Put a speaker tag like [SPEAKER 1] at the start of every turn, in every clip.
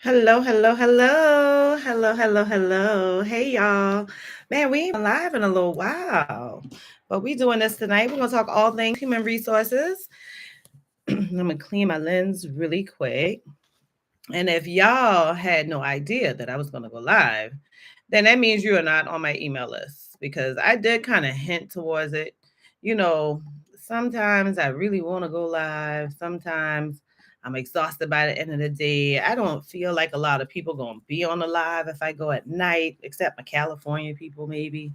[SPEAKER 1] Hello, hello, hello. Hello, hello, hello. Hey, y'all. Man, we ain't been live in a little while, but we doing this tonight. We're going to talk all things human resources. I'm going to clean my lens really quick. And if y'all had no idea that I was going to go live, then that means you are not on my email list because I did kind of hint towards it. You know, sometimes I really want to go live. Sometimes I'm exhausted by the end of the day. I don't feel like a lot of people going to be on the live if I go at night, except my California people, maybe.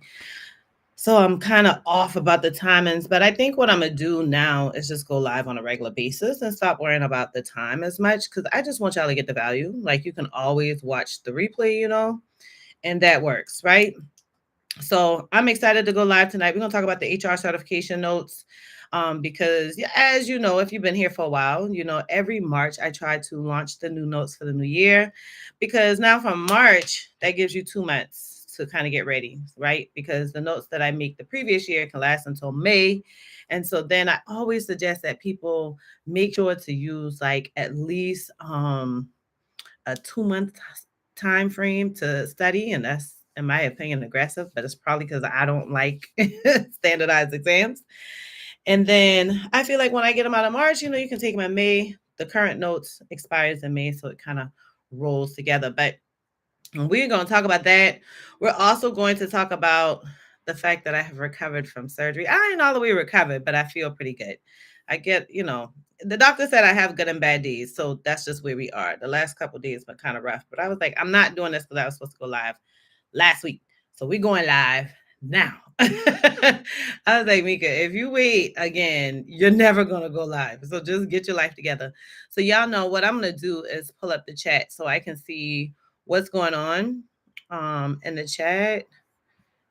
[SPEAKER 1] So I'm kind of off about the timings, but I think what I'm gonna do now is just go live on a regular basis and stop worrying about the time as much because I just want y'all to get the value. Like you can always watch the replay, and that works, right? So I'm excited to go live tonight. We're gonna talk about the HR certification notes. Because as you know, if you've been here for a while, every March I try to launch the new notes for the new year because now from March, that gives you 2 months to kind of get ready, right? Because the notes that I make the previous year can last until May. And so then I always suggest that people make sure to use like at least a 2 month time frame to study. And that's in my opinion aggressive, but it's probably because I don't like standardized exams. And then I feel like when I get them out of March, you can take them in May. The current notes expires in May, so it kind of rolls together. But we're going to talk about that. We're also going to talk about the fact that I have recovered from surgery. I ain't all the way recovered, but I feel pretty good. I get, the doctor said I have good and bad days. So that's just where we are. The last couple of days been kind of rough, but I was like, I'm not doing this because I was supposed to go live last week. So we're going live now. I was like, Mika, if you wait again, you're never going to go live. So just get your life together. So y'all know what I'm going to do is pull up the chat so I can see what's going on in the chat.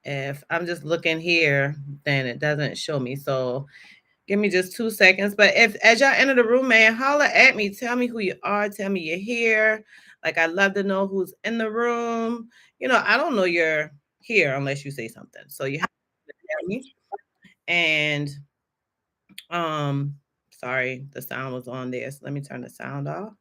[SPEAKER 1] If I'm just looking here, then it doesn't show me. So give me just 2 seconds. But if as y'all enter the room, man, holler at me. Tell me who you are. Tell me you're here. Like I'd love to know who's in the room. I don't know you're here unless you say something. So you have to tell me. And sorry, the sound was on there. So let me turn the sound off.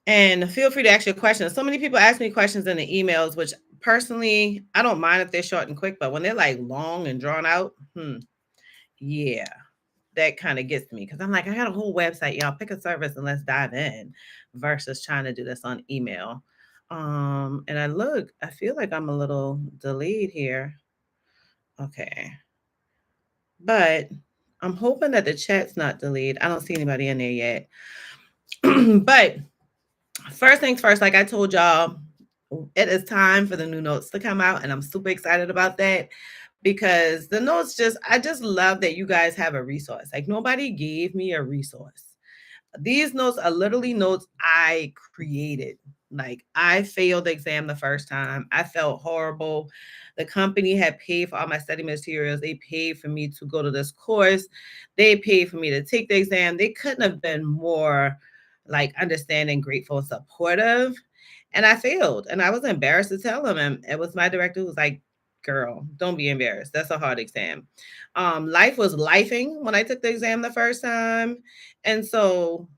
[SPEAKER 1] And feel free to ask your questions. So many people ask me questions in the emails, which personally, I don't mind if they're short and quick, but when they're like long and drawn out, yeah, that kind of gets me because I'm like, I got a whole website, y'all. Pick a service and let's dive in versus trying to do this on email. And I feel like I'm a little delayed here. Okay. But I'm hoping that the chat's not delayed. I don't see anybody in there yet. But first things first, like I told y'all, it is time for the new notes to come out, and I'm super excited about that because the notes I just love that you guys have a resource. Like nobody gave me a resource. These notes are literally notes I created. Like I failed the exam the first time. I felt horrible. The company had paid for all my study materials. They paid for me to go to this course. They paid for me to take the exam. They couldn't have been more like understanding, grateful, supportive. And I failed. And I was embarrassed to tell them. And it was my director who was like, girl, don't be embarrassed. That's a hard exam. Life was lifing when I took the exam the first time. And so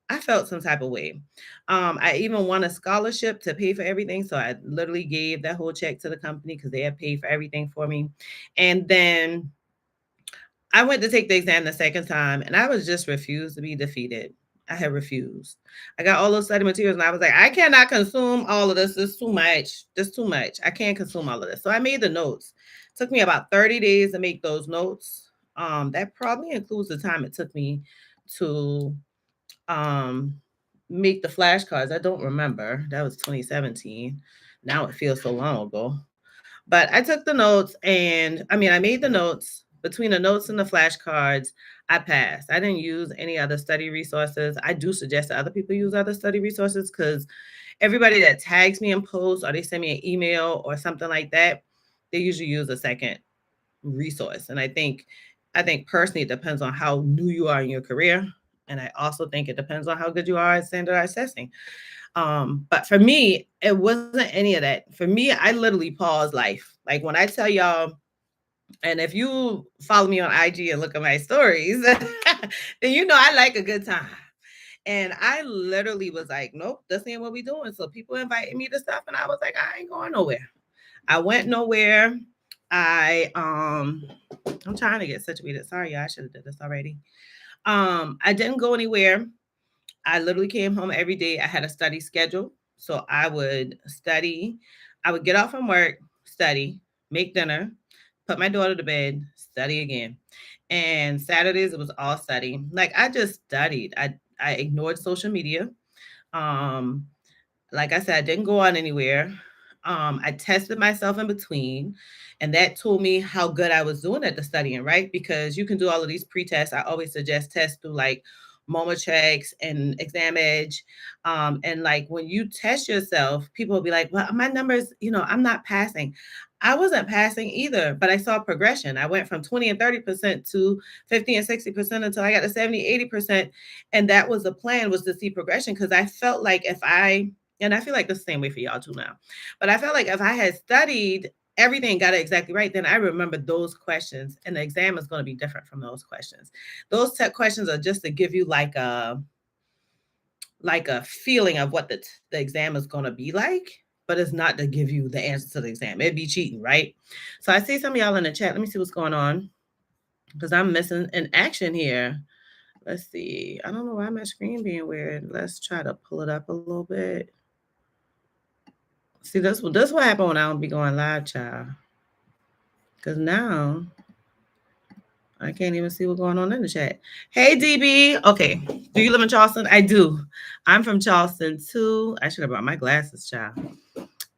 [SPEAKER 1] I felt some type of way. I even won a scholarship to pay for everything. So I literally gave that whole check to the company because they had paid for everything for me. And then I went to take the exam the second time and I was just refused to be defeated. I had refused. I got all those study materials and I was like, I cannot consume all of this. This is too much. This is too much. I can't consume all of this. So I made the notes. It took me about 30 days to make those notes. That probably includes the time it took me to make the flashcards. I don't remember. That was 2017. Now it feels so long ago. But I took the notes I made the notes. Between the notes and the flashcards, I passed. I didn't use any other study resources. I do suggest that other people use other study resources because everybody that tags me in posts or they send me an email or something like that, they usually use a second resource. And I think personally it depends on how new you are in your career. And I also think it depends on how good you are at standardized testing. But for me, it wasn't any of that. For me, I literally paused life. Like when I tell y'all, and if you follow me on IG and look at my stories, then you know I like a good time. And I literally was like, nope, this ain't what we doing. So people invited me to stuff, and I was like, I ain't going nowhere. I went nowhere. I'm trying to get situated. Sorry, y'all, I should have did this already. I didn't go anywhere. I literally came home every day. I had a study schedule. So I would study. I would get off from work, study, make dinner, put my daughter to bed, study again. And Saturdays it was all study. Like I just studied. I ignored social media. Um, like I said, I didn't go on anywhere. I tested myself in between, and that told me how good I was doing at the studying, right? Because you can do all of these pre-tests. I always suggest tests through like Momachex and Exam Edge. And like when you test yourself, people will be like, well, my numbers, I'm not passing. I wasn't passing either, but I saw progression. I went from 20 and 30% to 50 and 60% until I got to 70, 80%. And that was the plan, was to see progression, because I felt like and I feel like the same way for y'all too now, but I felt like if I had studied everything, got it exactly right, then I remember those questions, and the exam is going to be different from those questions. Those questions are just to give you like a feeling of what the exam is going to be like, but it's not to give you the answer to the exam. It'd be cheating, right? So I see some of y'all in the chat. Let me see what's going on, because I'm missing an action here. Let's see. I don't know why my screen being weird. Let's try to pull it up a little bit. See, this what happened when I don't be going live, child. Because now I can't even see what's going on in the chat. Hey, DB. Okay. Do you live in Charleston? I do. I'm from Charleston, too. I should have brought my glasses, child.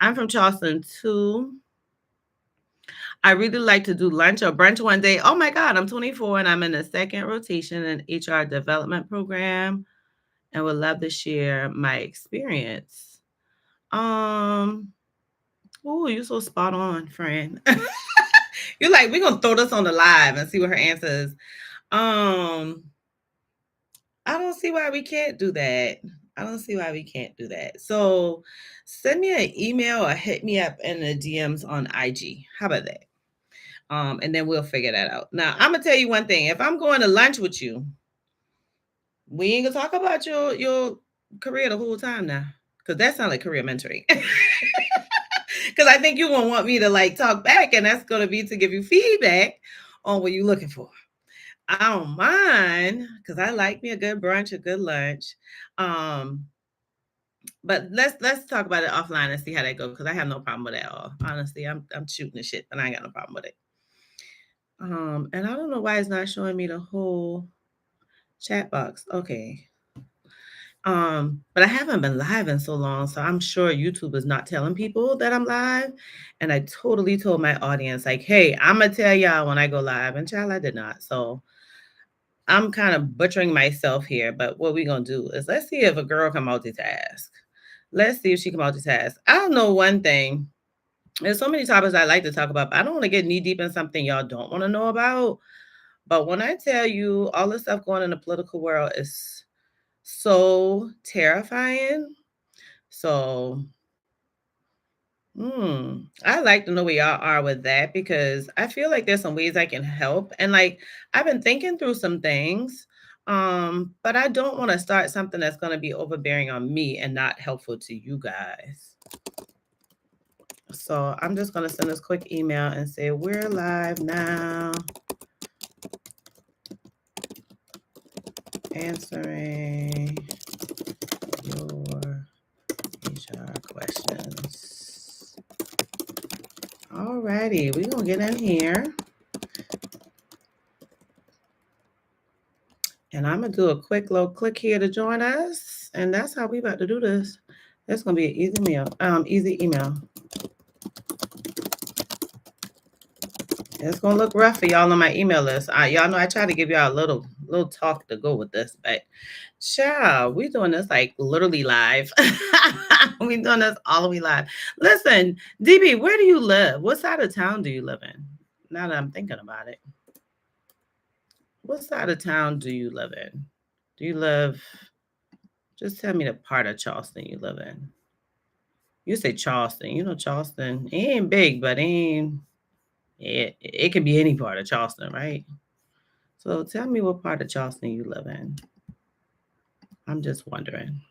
[SPEAKER 1] I'm from Charleston, too. I really like to do lunch or brunch one day. Oh, my God. I'm 24, and I'm in the second rotation in HR development program, and would love to share my experience. Oh, you're so spot on, friend. You're like, we're gonna throw this on the live and see what her answer is. I don't see why we can't do that. So send me an email or hit me up in the DMs on IG. How about that? And then we'll figure that out. Now, I'm gonna tell you one thing. If I'm going to lunch with you, we ain't gonna talk about your career the whole time now, because that sounds like career mentoring. Because I think you're going to want me to like talk back, and that's going to be to give you feedback on what you're looking for. I don't mind, because I like me a good brunch, a good lunch. But let's talk about it offline and see how that goes, because I have no problem with that at all. Honestly, I'm shooting the shit, and I ain't got no problem with it. And I don't know why it's not showing me the whole chat box. Okay. But I haven't been live in so long, so I'm sure YouTube is not telling people that I'm live. And I totally told my audience, like, hey, I'm gonna tell y'all when I go live, and child, I did not. So I'm kind of butchering myself here, but what we're gonna do is let's see if a girl can multitask. Let's see if she can multitask. I don't know one thing. There's so many topics I like to talk about, but I don't want to get knee deep in something y'all don't want to know about. But when I tell you all the stuff going in the political world is so terrifying. So I like to know where y'all are with that, because I feel like there's some ways I can help. And like I've been thinking through some things, but I don't want to start something that's going to be overbearing on me and not helpful to you guys. So I'm just going to send this quick email and say, we're live now. Answering your HR questions. Alrighty, we're gonna get in here. And I'm gonna do a quick little click here to join us. And that's how we about to do this. That's gonna be an easy email. It's gonna look rough for y'all on my email list. Y'all know I try to give y'all a little talk to go with this, but child, we doing this like literally live. We doing this all the way live. Listen, DB, where do you live? What side of town do you live in? Now that I'm thinking about it, what side of town do you live in? Do you live? Just tell me the part of Charleston you live in. You say Charleston. You know Charleston. It ain't big, but it could be any part of Charleston, right? So tell me what part of Charleston you live in. I'm just wondering.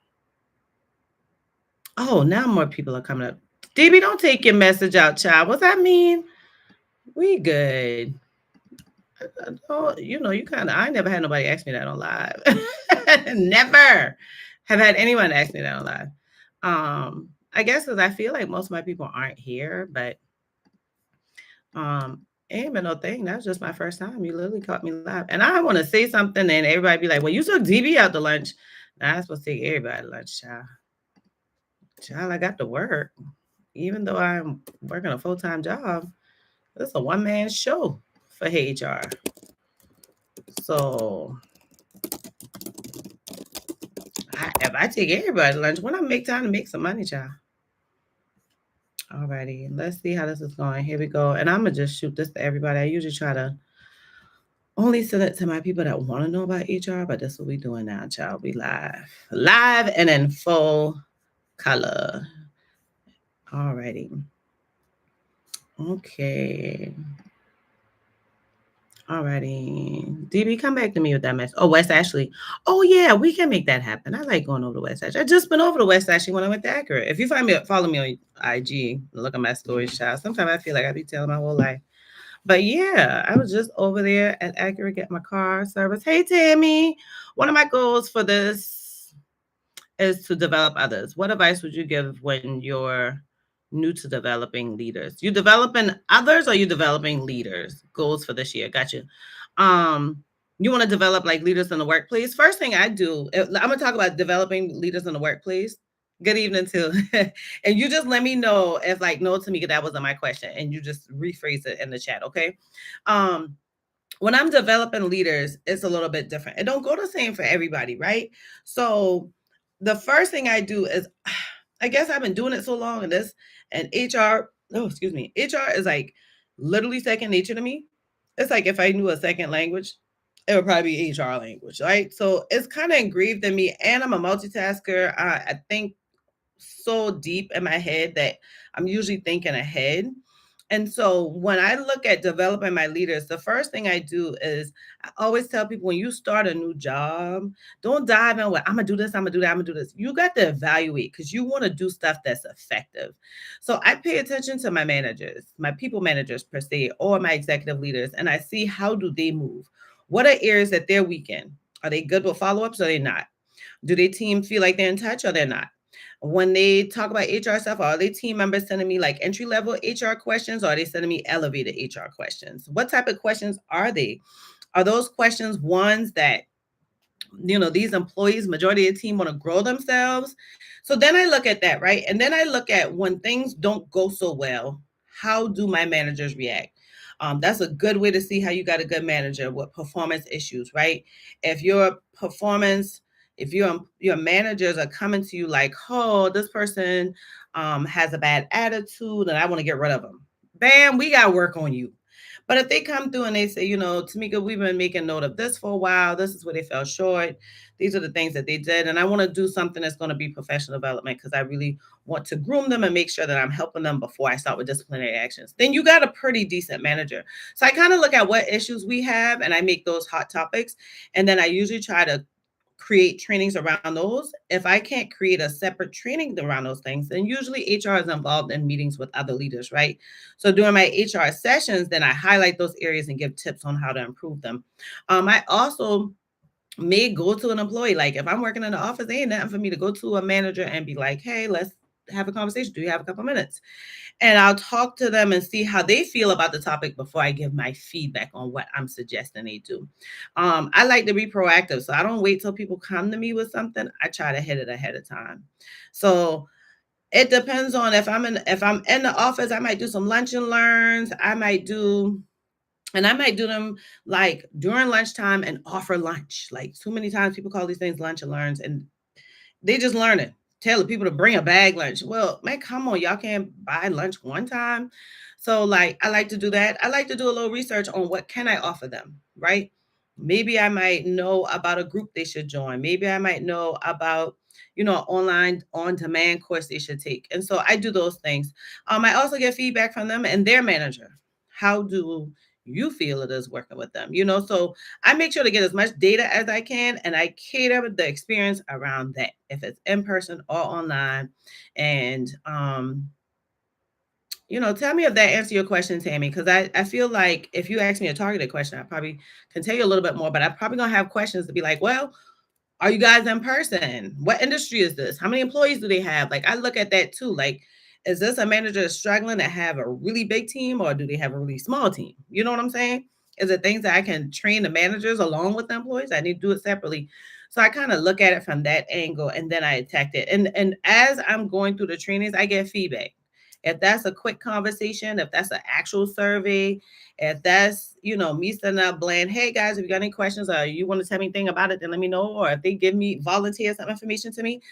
[SPEAKER 1] Oh, now more people are coming up. DB, don't take your message out, child. What's that mean? We good. Oh, you kind of. I never had nobody ask me that on live. Never have had anyone ask me that on live. I guess because I feel like most of my people aren't here, but ain't been no thing. That was just my first time. You literally caught me live, and I want to say something, and everybody be like, "Well, you took DB out to lunch." Nah, I'm supposed to take everybody to lunch, child. Child, I got to work, even though I'm working a full-time job. This is a one-man show for Heyyy HR. So if I take everybody to lunch, when I make time to make some money, child. Alrighty, let's see how this is going. Here we go. And I'm going to just shoot this to everybody. I usually try to only send it to my people that want to know about HR, but that's what we're doing now, child. We live and in full color. Alrighty. Okay. Alrighty. DB, come back to me with that mess. Oh, West Ashley. Oh, yeah, we can make that happen. I like going over to West Ashley. I just been over to West Ashley when I went to Accurate. If you follow me on IG, look at my stories, child. Sometimes I feel like I be telling my whole life. But yeah, I was just over there at Accurate getting my car service. Hey, Tammy. One of my goals for this is to develop others. What advice would you give when you're new to developing leaders? You developing others or you developing leaders? Goals for this year. Got you. You want to develop like leaders in the workplace? First thing I do, I'm going to talk about developing leaders in the workplace. Good evening too. And you just let me know if like no to me, that wasn't my question, and you just rephrase it in the chat, okay? When I'm developing leaders, it's a little bit different. It don't go the same for everybody, right? So the first thing I do is, I guess I've been doing it so long in this, and HR is like literally second nature to me. It's like if I knew a second language, it would probably be HR language, right? So it's kind of engraved in me, and I'm a multitasker. I think so deep in my head that I'm usually thinking ahead. And so when I look at developing my leaders, the first thing I do is I always tell people when you start a new job, don't dive in with, I'm going to do this, I'm going to do that, I'm going to do this. You got to evaluate because you want to do stuff that's effective. So I pay attention to my managers, my people managers per se, or my executive leaders, and I see how do they move? What are areas that they're weak in? Are they good with follow-ups or are they not? Do their team feel like they're in touch or they're not? When they talk about HR stuff, are they team members sending me like entry level HR questions or are they sending me elevated HR questions? What type of questions are they? Are those questions ones that, these employees, majority of the team want to grow themselves? So then I look at that, right? And then I look at when things don't go so well, how do my managers react? That's a good way to see how you got a good manager with performance issues, right? If your managers are coming to you like, oh, this person has a bad attitude and I want to get rid of them, bam, we got to work on you. But if they come through and they say, Tamika, we've been making note of this for a while. This is where they fell short. These are the things that they did. And I want to do something that's going to be professional development because I really want to groom them and make sure that I'm helping them before I start with disciplinary actions. Then you got a pretty decent manager. So I kind of look at what issues we have and I make those hot topics. And then I usually try to create trainings around those. If I can't create a separate training around those things, then usually HR is involved in meetings with other leaders, right? So during my HR sessions, then I highlight those areas and give tips on how to improve them. I also may go to an employee. Like if I'm working in the office, ain't nothing for me to go to a manager and be like, hey, let's have a conversation. Do you have a couple minutes? And I'll talk to them and see how they feel about the topic before I give my feedback on what I'm suggesting they do. I like to be proactive. So I don't wait till people come to me with something. I try to hit it ahead of time. So it depends on if I'm in the office, I might do some lunch and learns. I might do them like during lunchtime and offer lunch. Like too many times people call these things lunch and learns and they just learn it. Tell the people to bring a bag lunch. Well, man, come on. Y'all can't buy lunch one time. So like, I like to do that. I like to do a little research on what can I offer them, right? Maybe I might know about a group they should join. Maybe I might know about, online on-demand course they should take. And so I do those things. I also get feedback from them and their manager. How do you feel it is working with them, so I make sure to get as much data as I can, and I cater the experience around that, if it's in person or online. And tell me if that answers your question, Tammy, because I feel like if you ask me a targeted question, I probably can tell you a little bit more, but I'm probably gonna have questions to be like, well, are you guys in person? What industry is this? How many employees do they have? Like, I look at that too. Like, is this a manager that's struggling to have a really big team, or do they have a really small team? You know what I'm saying? Is it things that I can train the managers along with the employees? I need to do it separately. So I kind of look at it from that angle, and then I attack it. And as I'm going through the trainings, I get feedback. If that's a quick conversation, if that's an actual survey, if that's, me sending out bland, hey guys, if you got any questions or you want to tell me anything about it, then let me know. Or if they volunteer some information to me,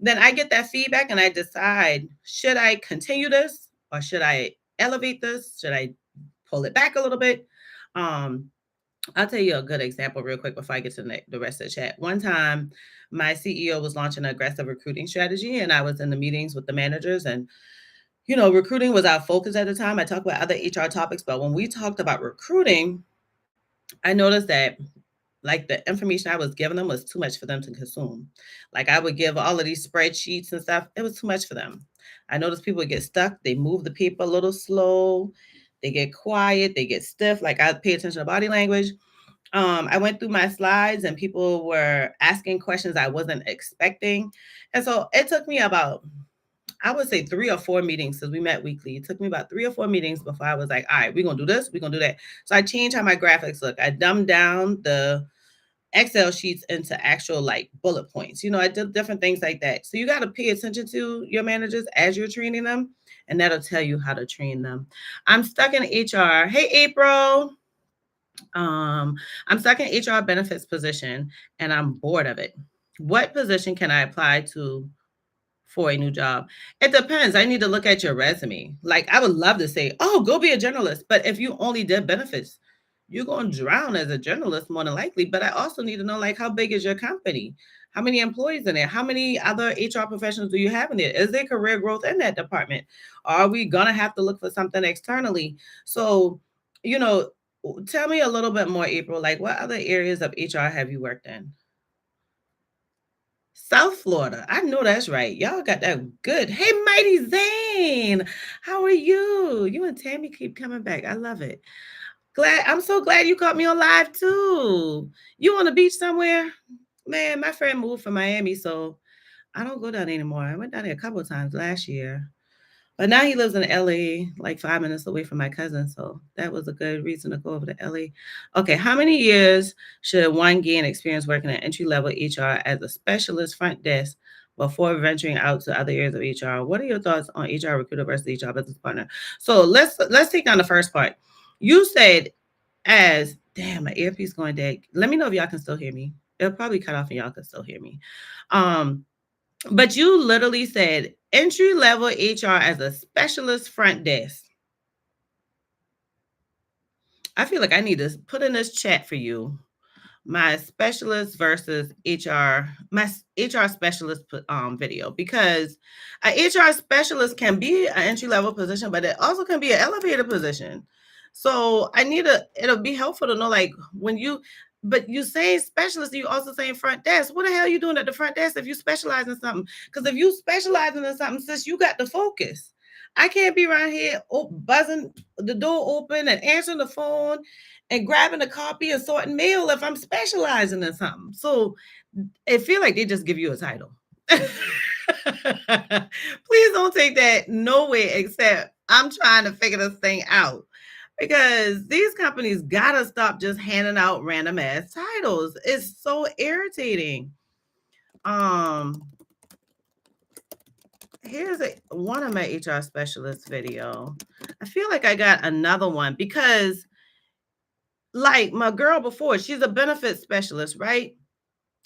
[SPEAKER 1] then I get that feedback and I decide, should I continue this or should I elevate this? Should I pull it back a little bit? I'll tell you a good example real quick before I get to the rest of the chat. One time, my CEO was launching an aggressive recruiting strategy, and I was in the meetings with the managers, and recruiting was our focus at the time. I talked about other HR topics, but when we talked about recruiting, I noticed that like the information I was giving them was too much for them to consume. Like I would give all of these spreadsheets and stuff. It was too much for them. I noticed people would get stuck. They move the paper a little slow. They get quiet. They get stiff. Like I pay attention to body language. I went through my slides and people were asking questions I wasn't expecting. And so it took me about, I would say 3 or 4 meetings, because we met weekly. It took me about 3 or 4 meetings before I was like, all right, we're going to do this. We're going to do that. So I changed how my graphics look. I dumbed down the Excel sheets into actual like bullet points. I did different things like that. So you got to pay attention to your managers as you're training them, and that'll tell you how to train them. I'm stuck in HR. Hey, April. I'm stuck in HR benefits position and I'm bored of it. What position can I apply to for a new job? It depends. I need to look at your resume. Like I would love to say, oh, go be a journalist. But if you only did benefits, you're going to drown as a journalist more than likely. But I also need to know, like, how big is your company? How many employees in there? How many other HR professionals do you have in there? Is there career growth in that department? Are we going to have to look for something externally? So, tell me a little bit more, April. Like, what other areas of HR have you worked in? South Florida. I know that's right. Y'all got that good. Hey, Mighty Zane. How are you? You and Tammy keep coming back. I love it. I'm so glad you caught me on live too. You on the beach somewhere? Man, my friend moved from Miami, so I don't go down anymore. I went down there a couple of times last year. But now he lives in LA, like 5 minutes away from my cousin. So that was a good reason to go over to LA. Okay, how many years should one gain experience working at entry-level HR as a specialist front desk before venturing out to other areas of HR? What are your thoughts on HR recruiter versus HR business partner? So let's take down the first part. You said damn, my earpiece going dead. Let me know if y'all can still hear me. It'll probably cut off and y'all can still hear me. But you literally said entry-level HR as a specialist front desk. I feel like I need to put in this chat for you my specialist versus my HR specialist video, because an HR specialist can be an entry-level position, but it also can be an elevator position. So it'll be helpful to know, like, but you say specialist, you also saying front desk. What the hell are you doing at the front desk if you specialize in something? Because if you specializing in something, sis, you got the focus. I can't be around here buzzing the door open and answering the phone and grabbing a copy and sorting mail if I'm specializing in something. So I feel like they just give you a title. Please don't take that nowhere except I'm trying to figure this thing out, because these companies gotta stop just handing out random ass titles. It's so irritating. Here's one of my HR specialist video. I feel like I got another one because, like my girl before, she's a benefits specialist, right?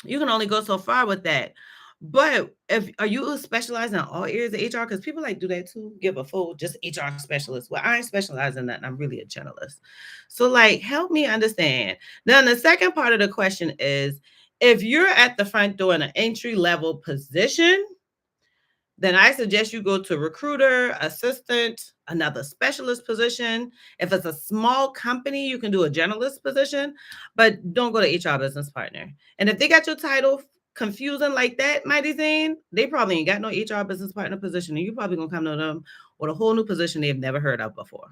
[SPEAKER 1] You can only go so far with that. But are you specializing in all areas of HR? Because people like do that too, give a full just HR specialist. Well, I ain't specializing in that. I'm really a generalist. So like, help me understand. Then the second part of the question is, if you're at the front door in an entry level position, then I suggest you go to recruiter, assistant, another specialist position. If it's a small company, you can do a generalist position, but don't go to HR business partner. And if they got your title confusing like that, Mighty Zane, they probably ain't got no HR business partner position, and you probably gonna come to them with a whole new position they've never heard of before.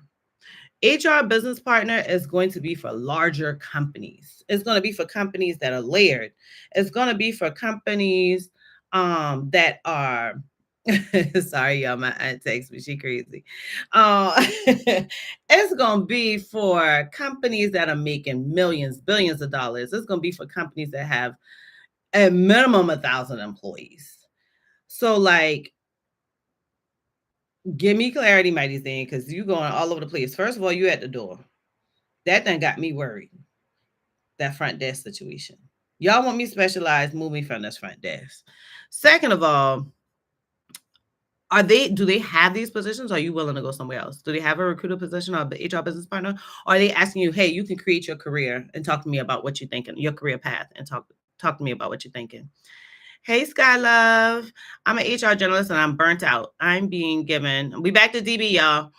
[SPEAKER 1] HR business partner is going to be for larger companies. It's going to be for companies that are layered. It's going to be for companies that are sorry, y'all, my aunt texts me, she crazy. It's going to be for companies that are making millions, billions of dollars. It's going to be for companies that have a minimum 1,000 employees. So like, give me clarity, Mighty Zane, because you going all over the place. First of all, you at the door. That done got me worried. That front desk situation. Y'all want me specialized, move me from this front desk. Second of all, do they have these positions? Or are you willing to go somewhere else? Do they have a recruiter position or the HR business partner? Or are they asking you, hey, you can create your career and talk to me about what you're thinking, your career path, and talk to me about what you're thinking. Hey, Sky Love. I'm an HR journalist and I'm burnt out. We back to DB, y'all.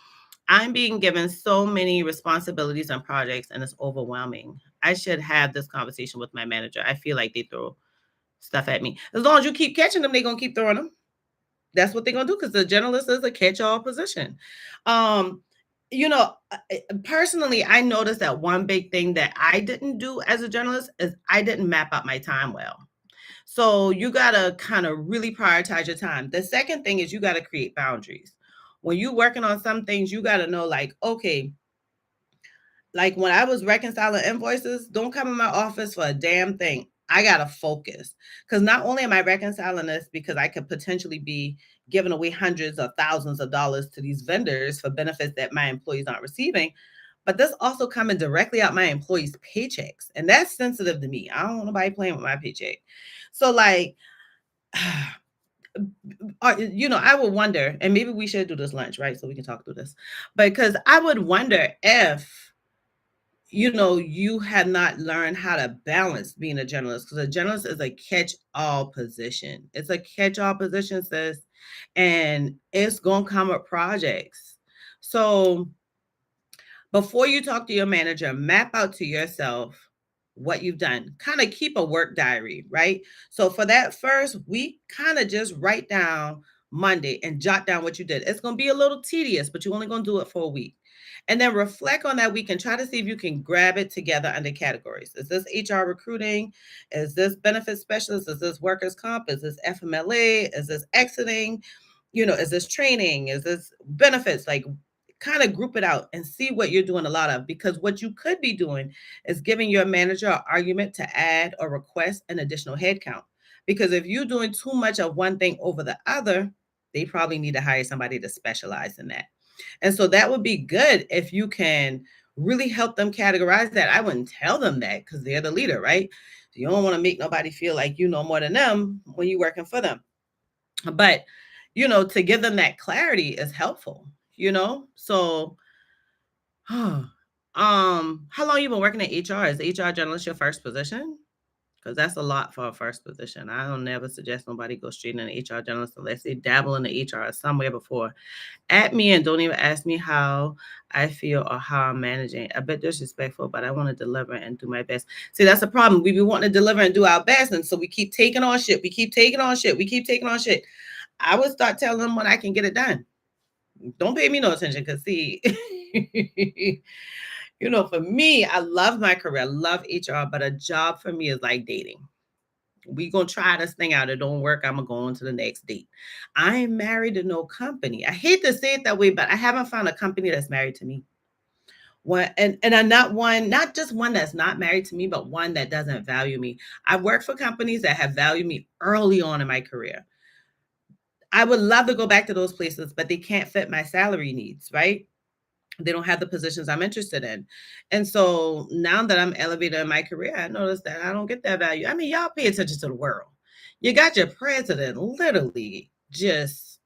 [SPEAKER 1] I'm being given so many responsibilities and projects, and it's overwhelming. I should have this conversation with my manager. I feel like they throw stuff at me. As long as you keep catching them, they're going to keep throwing them. That's what they're going to do, because the generalist is a catch-all position. Personally, I noticed that one big thing that I didn't do as a journalist is I didn't map out my time well. So you got to kind of really prioritize your time. The second thing is you got to create boundaries. When you're working on some things, you got to know, like, okay, like when I was reconciling invoices, don't come in my office for a damn thing. I got to focus, because not only am I reconciling this because I could potentially be giving away hundreds of thousands of dollars to these vendors for benefits that my employees aren't receiving, but this also coming directly out my employees' paychecks. And that's sensitive to me. I don't want nobody playing with my paycheck. So like, I would wonder, and maybe we should do this lunch, right? So we can talk through this, because I would wonder if, you have not learned how to balance being a journalist, because a journalist is a catch-all position. It's a catch-all position, sis, and it's going to come with projects. So before you talk to your manager, map out to yourself what you've done. Kind of keep a work diary, right? So for that first week, kind of just write down Monday and jot down what you did. It's going to be a little tedious, but you're only going to do it for a week. And then reflect on that week and try to see if you can grab it together under categories. Is this HR recruiting? Is this benefits specialist? Is this workers' comp? Is this FMLA? Is this exiting? Is this training? Is this benefits? Like, kind of group it out and see what you're doing a lot of, because what you could be doing is giving your manager an argument to add or request an additional headcount. Because if you're doing too much of one thing over the other, they probably need to hire somebody to specialize in that. And so that would be good if you can really help them categorize that. I wouldn't tell them that because they're the leader, right? So you don't want to make nobody feel like you know more than them when you're working for them. But, to give them that clarity is helpful, So, how long you been working at HR? Is HR journalist your first position? Because that's a lot for a first position. I don't never suggest nobody go straight into HR journalist unless they dabble in the HR somewhere before. At me and don't even ask me how I feel or how I'm managing. A bit disrespectful, but I want to deliver and do my best. See, that's a problem. We be wanting to deliver and do our best, and so we keep taking on shit. We keep taking on shit. I would start telling them when I can get it done. Don't pay me no attention, because see, for me, I love my career. I love HR, but a job for me is like dating. We gonna try this thing out. It don't work, I'm gonna go on to the next date. I ain't married to no company. I hate to say it that way, but I haven't found a company that's married to me. And I'm not just one that's not married to me, but one that doesn't value me. I've worked for companies that have valued me early on in my career. I would love to go back to those places, but they can't fit my salary needs, right? They don't have the positions I'm interested in. And so now that I'm elevated in my career, I noticed that I don't get that value. I mean, y'all pay attention to the world. You got your president literally just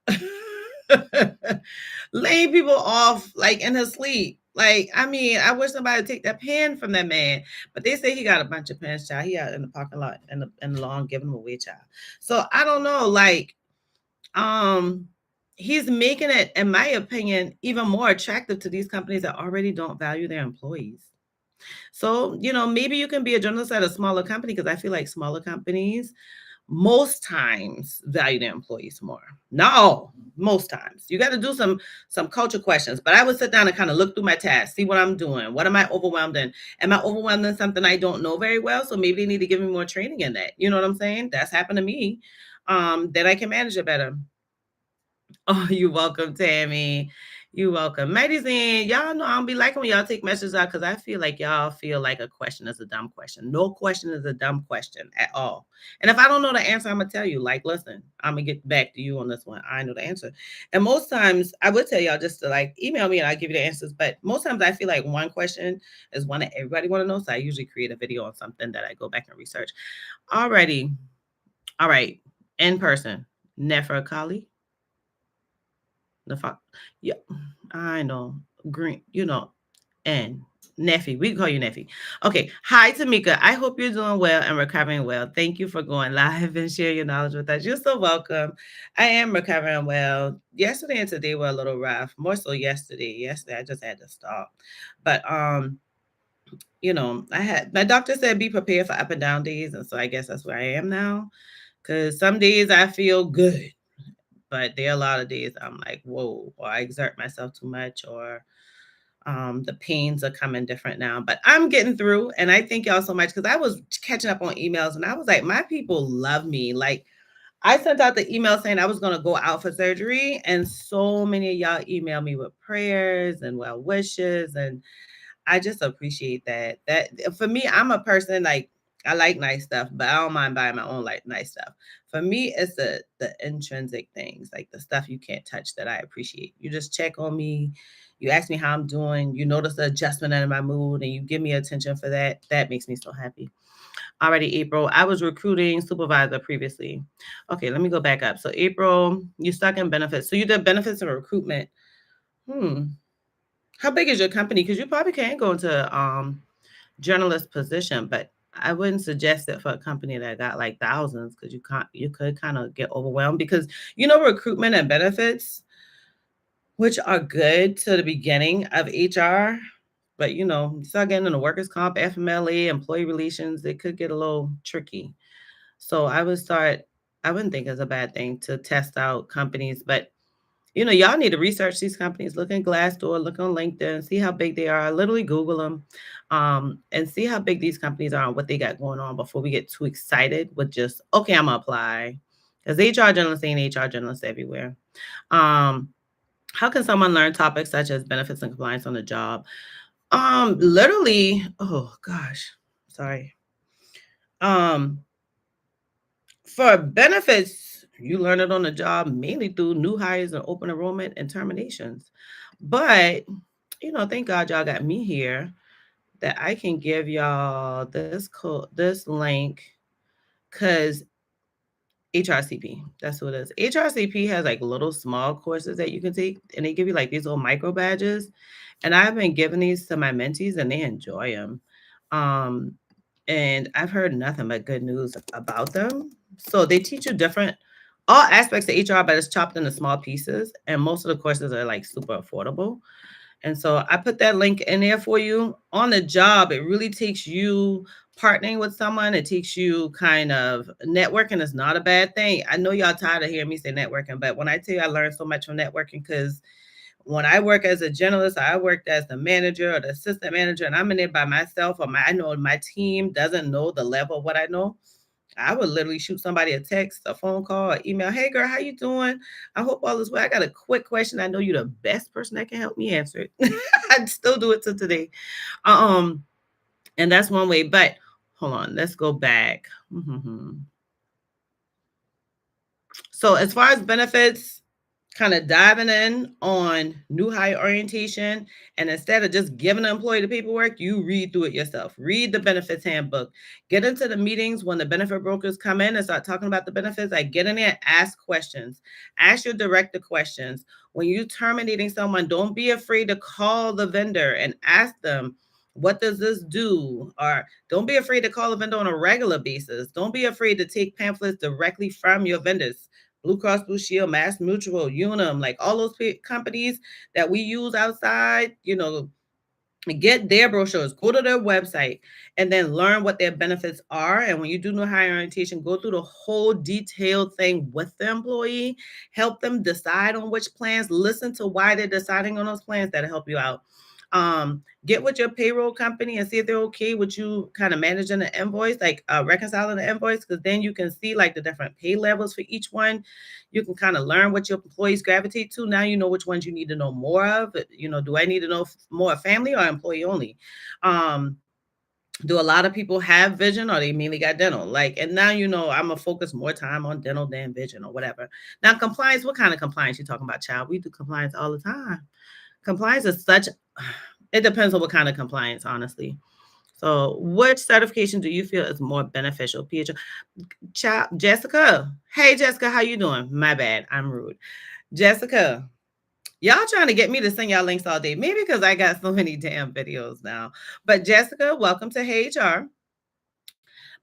[SPEAKER 1] laying people off like in his sleep. Like, I mean, I wish somebody would take that pen from that man. But they say he got a bunch of pens, child. He out in the parking lot in the lawn giving them away, child. So I don't know, like, he's making it, in my opinion, even more attractive to these companies that already don't value their employees. So, maybe you can be a journalist at a smaller company, because I feel like smaller companies most times value their employees more. No, most times. You got to do some culture questions, but I would sit down and kind of look through my tasks, see what I'm doing. What am I overwhelmed in? Am I overwhelmed in something I don't know very well? So maybe they need to give me more training in that. You know what I'm saying? That's happened to me. Then I can manage it better. Oh, you're welcome, Tammy. You're welcome. Medicine, y'all know I don't be liking when y'all take messages out, because I feel like y'all feel like a question is a dumb question. No question is a dumb question at all. And if I don't know the answer, I'm going to tell you, like, listen, I'm going to get back to you on this one. I know the answer. And most times I would tell y'all just to like email me and I'll give you the answers. But most times I feel like one question is one that everybody want to know. So I usually create a video on something that I go back and research. Alrighty. All right. In person. Nefer Kali. The fuck, yeah, I know. Green, and Neffy. We can call you Neffy. Okay. Hi, Tamika. I hope you're doing well and recovering well. Thank you for going live and share your knowledge with us. You're so welcome. I am recovering well. Yesterday and today were a little rough. More so yesterday. Yesterday I just had to stop. But I had my doctor said be prepared for up and down days, and so I guess that's where I am now. Because some days I feel good, but there are a lot of days I'm like, whoa, or I exert myself too much, or the pains are coming different now. But I'm getting through, and I thank y'all so much, because I was catching up on emails and I was like, my people love me. Like, I sent out the email saying I was going to go out for surgery, and so many of y'all emailed me with prayers and well wishes, and I just appreciate that. That for me, I'm a person like, I like nice stuff, but I don't mind buying my own like nice stuff. For me, it's the intrinsic things, like the stuff you can't touch, that I appreciate. You just check on me, you ask me how I'm doing, you notice the adjustment in my mood, and you give me attention for that. That makes me so happy. Already, April, I was recruiting supervisor previously. Okay, let me go back up. So April, you stuck in benefits. So you did benefits and recruitment. How big is your company? Because you probably can go into journalist position, but I wouldn't suggest it for a company that got like thousands, because you could kind of get overwhelmed, because recruitment and benefits, which are good to the beginning of HR, but you start getting into workers' comp, FMLA, employee relations, it could get a little tricky. So I wouldn't think it's a bad thing to test out companies, but y'all need to research these companies. Look in Glassdoor, look on LinkedIn, see how big they are. Literally Google them, and see how big these companies are and what they got going on before we get too excited with just, okay, I'm going to apply. Because HR journalists ain't HR journalists everywhere. How can someone learn topics such as benefits and compliance on the job? Literally, oh gosh, sorry. For benefits, you learn it on the job, mainly through new hires and open enrollment and terminations. But, thank God y'all got me here, that I can give y'all this code, this link, because HRCP, that's what it is. HRCP has like little small courses that you can take, and they give you like these little micro badges. And I've been giving these to my mentees, and they enjoy them. And I've heard nothing but good news about them. So they teach you all aspects of HR, but it's chopped into small pieces. And most of the courses are like super affordable. And so I put that link in there for you. On the job, it really takes you partnering with someone. It takes you kind of networking is not a bad thing. I know y'all tired of hearing me say networking, but when I tell you I learned so much from networking, because when I work as a journalist, I worked as the manager or the assistant manager, and I'm in there by myself, or I know my team doesn't know the level of what I know. I would literally shoot somebody a text, a phone call, an email. Hey girl, how you doing? I hope all is well. I got a quick question. I know you're the best person that can help me answer it. I still do it to today. And that's one way, but hold on, let's go back. So as far as benefits, kind of diving in on new hire orientation, and instead of just giving the employee the paperwork, you read through it yourself. Read the benefits handbook. Get into the meetings when the benefit brokers come in and start talking about the benefits. Like, get in there and ask questions. Ask your director questions. When you're terminating someone, don't be afraid to call the vendor and ask them, what does this do? Or don't be afraid to call a vendor on a regular basis. Don't be afraid to take pamphlets directly from your vendors. Blue Cross Blue Shield, Mass Mutual, Unum, like all those companies that we use outside, get their brochures, go to their website, and then learn what their benefits are. And when you do new hire orientation, go through the whole detailed thing with the employee, help them decide on which plans, listen to why they're deciding on those plans. That'll help you out. Get with your payroll company and see if they're okay with you kind of managing the invoice, like reconciling the invoice, because then you can see like the different pay levels for each one. You can kind of learn what your employees gravitate to. Now you know which ones you need to know more of. Do I need to know more family or employee only? Do a lot of people have vision or they mainly got dental? And now I'm gonna focus more time on dental than vision or whatever. Now compliance, what kind of compliance you talking about, child? We do compliance all the time. Compliance is it depends on what kind of compliance, honestly. So which certification do you feel is more beneficial? PHR. Jessica. Hey, Jessica, how you doing? My bad. I'm rude. Jessica, y'all trying to get me to send y'all links all day. Maybe because I got so many damn videos now. But Jessica, welcome to Heyyy HR.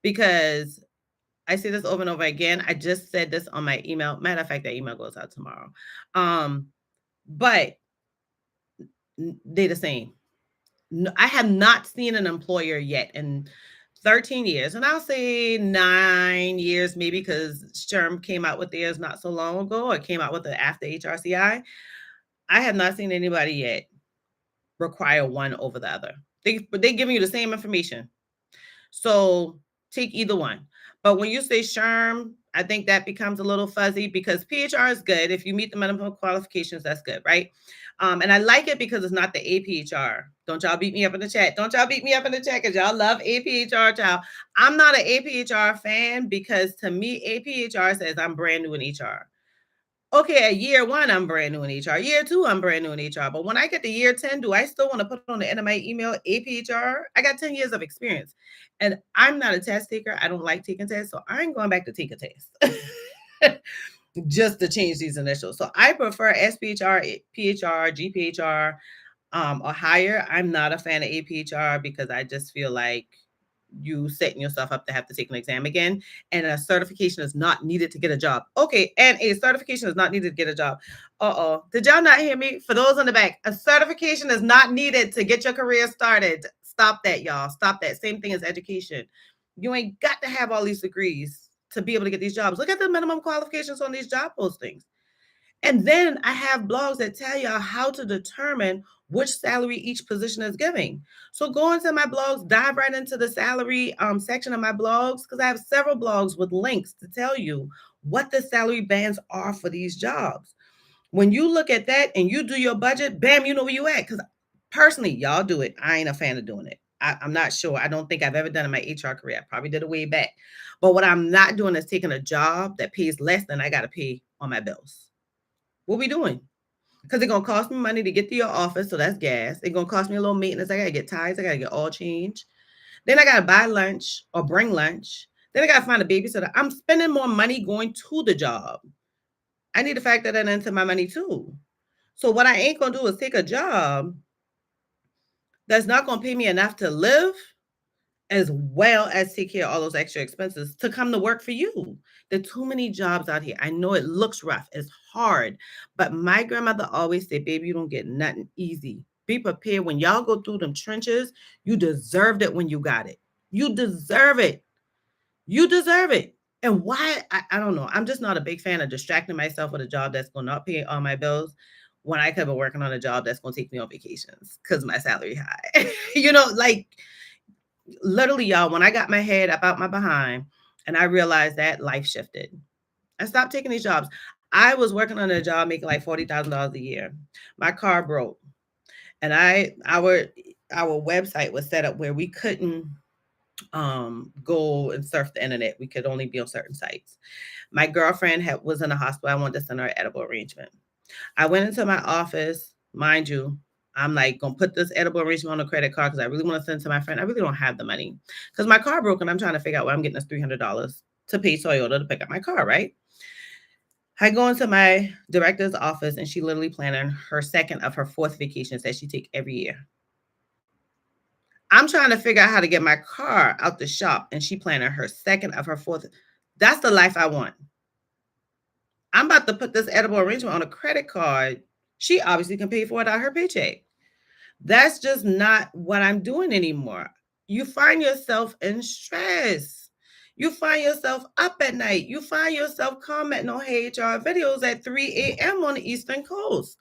[SPEAKER 1] Because I see this over and over again. I just said this on my email. Matter of fact, that email goes out tomorrow. But they're the same. I have not seen an employer yet in 13 years, and I'll say 9 years maybe, because SHRM came out with theirs not so long ago, or came out with it after HRCI. I have not seen anybody yet require one over the other. They're giving you the same information. So take either one. But when you say SHRM, I think that becomes a little fuzzy, because PHR is good. If you meet the minimum qualifications, that's good, right? And I like it because it's not the APHR. Don't y'all beat me up in the chat. Don't y'all beat me up in the chat, because y'all love APHR, child. I'm not an APHR fan, because to me, APHR says I'm brand new in HR. Okay, at year 1, I'm brand new in HR. Year 2, I'm brand new in HR. But when I get to year 10, do I still want to put on the end of my email APHR? I got 10 years of experience. And I'm not a test taker. I don't like taking tests. So I ain't going back to take a test just to change these initials. So I prefer SPHR, PHR, GPHR, or higher. I'm not a fan of APHR, because I just feel like you setting yourself up to have to take an exam again, and a certification is not needed to get a job. Okay, and a certification is not needed to get a job. Did y'all not hear me? For those in the back, a certification is not needed to get your career started. Stop that, y'all. Stop that. Same thing as education. You ain't got to have all these degrees to be able to get these jobs. Look at the minimum qualifications on these job postings. And then I have blogs that tell y'all how to determine which salary each position is giving. So go into my blogs, dive right into the salary section of my blogs, because I have several blogs with links to tell you what the salary bands are for these jobs. When you look at that and you do your budget, bam, you know where you at. Because personally, y'all do it. I ain't a fan of doing it. I'm not sure. I don't think I've ever done in my HR career. I probably did it way back. But what I'm not doing is taking a job that pays less than I got to pay on my bills. What we doing? Because it's going to cost me money to get to your office, so that's gas. It's going to cost me a little maintenance. I got to get tires. I got to get oil change. Then I got to buy lunch or bring lunch. Then I got to find a babysitter. I'm spending more money going to the job. I need to factor that into my money too. So what I ain't going to do is take a job that's not going to pay me enough to live, as well as take care of all those extra expenses to come to work for you. There are too many jobs out here. I know it looks rough. It's hard. But my grandmother always said, baby, you don't get nothing easy. Be prepared. When y'all go through them trenches, you deserved it when you got it. You deserve it. You deserve it. And why? I don't know. I'm just not a big fan of distracting myself with a job that's going to not pay all my bills when I could be working on a job that's going to take me on vacations because my salary high. Literally, y'all, when I got my head up out my behind and I realized that, life shifted. I stopped taking these jobs. I was working on a job making like $40,000 a year. My car broke, and our website was set up where we couldn't go and surf the internet. We could only be on certain sites. My girlfriend was in the hospital. I wanted to send her an edible arrangement. I went into my office, mind you. I'm like, going to put this edible arrangement on a credit card because I really want to send it to my friend. I really don't have the money because my car broke and I'm trying to figure out where I'm getting this $300 to pay Toyota to pick up my car, right? I go into my director's office and she literally planning her second of her 4th vacations that she take every year. I'm trying to figure out how to get my car out the shop and she planning her second of her 4th. That's the life I want. I'm about to put this edible arrangement on a credit card. She obviously can pay for it out of her paycheck. That's just not what I'm doing anymore. You find yourself in stress. You find yourself up at night. You find yourself commenting on Heyyy HR videos at 3 a.m. on the Eastern Coast.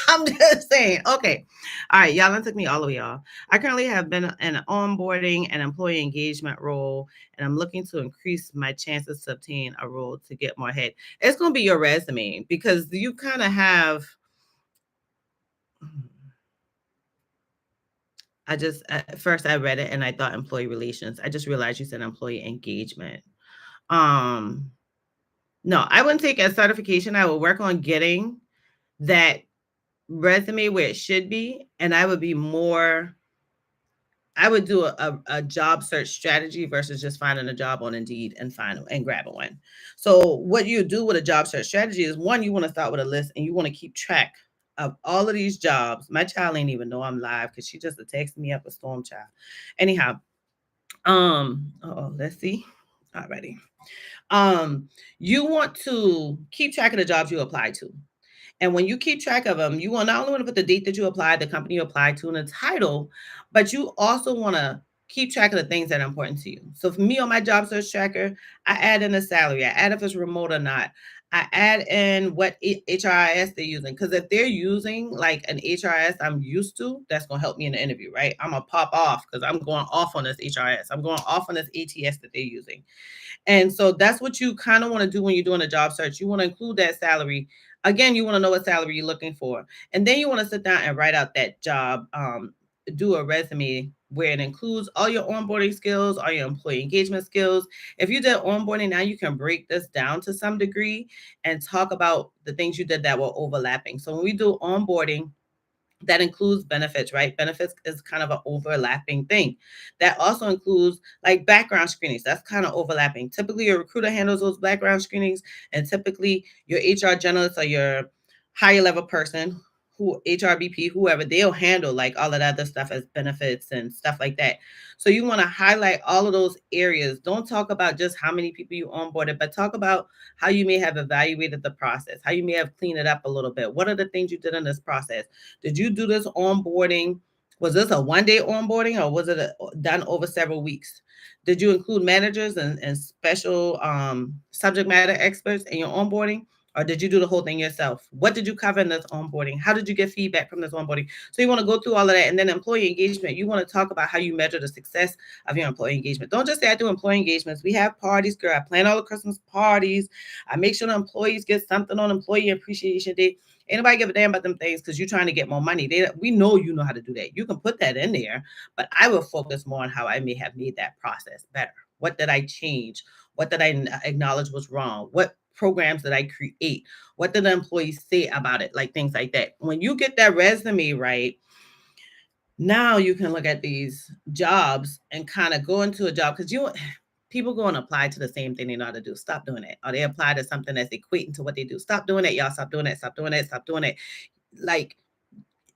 [SPEAKER 1] I'm just saying. Okay. All right. Y'all, that took me all the way off. I currently have been in an onboarding and employee engagement role, and I'm looking to increase my chances to obtain a role to get more ahead. It's going to be your resume because you kind of have. At first I read it and I thought employee relations. I just realized you said employee engagement. No, I wouldn't take a certification. I would work on getting that resume where it should be. And I would be more, I would do a job search strategy versus just finding a job on Indeed and grabbing one. So what you do with a job search strategy is, one, you want to start with a list and you want to keep track of all of these jobs. My child ain't even know I'm live because she just texted me up a storm child. Anyhow, let's see. Alrighty. You want to keep track of the jobs you apply to. And when you keep track of them, you will not only want to put the date that you applied, the company you applied to, and the title, but you also want to keep track of the things that are important to you. So for me on my job search tracker, I add in a salary. I add if it's remote or not. I add in what HRIS they're using. Because if they're using like an HRIS I'm used to, that's going to help me in the interview, right? I'm going to pop off because I'm going off on this HRIS. I'm going off on this ATS that they're using. And so that's what you kind of want to do when you're doing a job search. You want to include that salary. Again, you want to know what salary you're looking for. And then you want to sit down and write out that job, do a resume where it includes all your onboarding skills, all your employee engagement skills. If you did onboarding, now you can break this down to some degree and talk about the things you did that were overlapping. So when we do onboarding, that includes benefits, right? Benefits is kind of an overlapping thing. That also includes like background screenings. That's kind of overlapping. Typically, your recruiter handles those background screenings, and typically your HR generalist or your higher level person, who HRBP, whoever, they'll handle like all of that other stuff as benefits and stuff like that. So you want to highlight all of those areas. Don't talk about just how many people you onboarded, but talk about how you may have evaluated the process, how you may have cleaned it up a little bit. What are the things you did in this process? Did you do this onboarding? Was this a one-day onboarding or was it done over several weeks? Did you include managers and special subject matter experts in your onboarding? Or did you do the whole thing yourself? What did you cover in this onboarding? How did you get feedback from this onboarding? So you want to go through all of that. And then employee engagement, you want to talk about how you measure the success of your employee engagement. Don't just say I do employee engagements. We have parties, girl. I plan all the Christmas parties. I make sure the employees get something on Employee Appreciation Day. Ain't nobody give a damn about them things because you're trying to get more money. We know you know how to do that. You can put that in there, but I will focus more on how I may have made that process better. What did I change? What did I acknowledge was wrong? What programs that I create? What did the employees say about it? Like things like that. When you get that resume right, now you can look at these jobs and kind of go into a job because people go and apply to the same thing they know how to do. Stop doing it. Or they apply to something that's equating to what they do. Stop doing it, y'all. Stop doing it. Stop doing it. Stop doing it. Like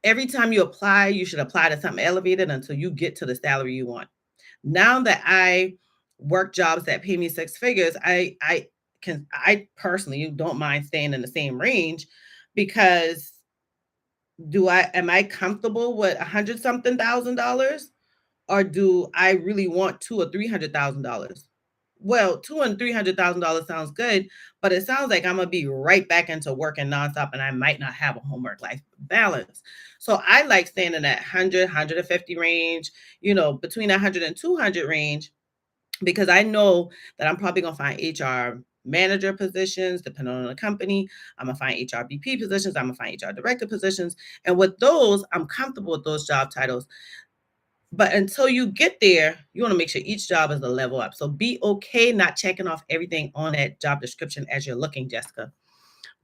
[SPEAKER 1] every time you apply, you should apply to something elevated until you get to the salary you want. Now that I work jobs that pay me six figures, I personally don't mind staying in the same range because am I comfortable with $100,000 or do I really want $200,000 or $300,000? Well, $200,000 and $300,000 sounds good, but it sounds like I'm gonna be right back into working nonstop, and I might not have a homework life balance. So I like staying in that 100, 150 range, between 100 and 200 range, because I know that I'm probably gonna find HR manager positions, depending on the company. I'm gonna find HR BP positions. I'm gonna find HR director positions, and with those, I'm comfortable with those job titles. But until you get there, you want to make sure each job is a level up. So be okay not checking off everything on that job description as you're looking, Jessica.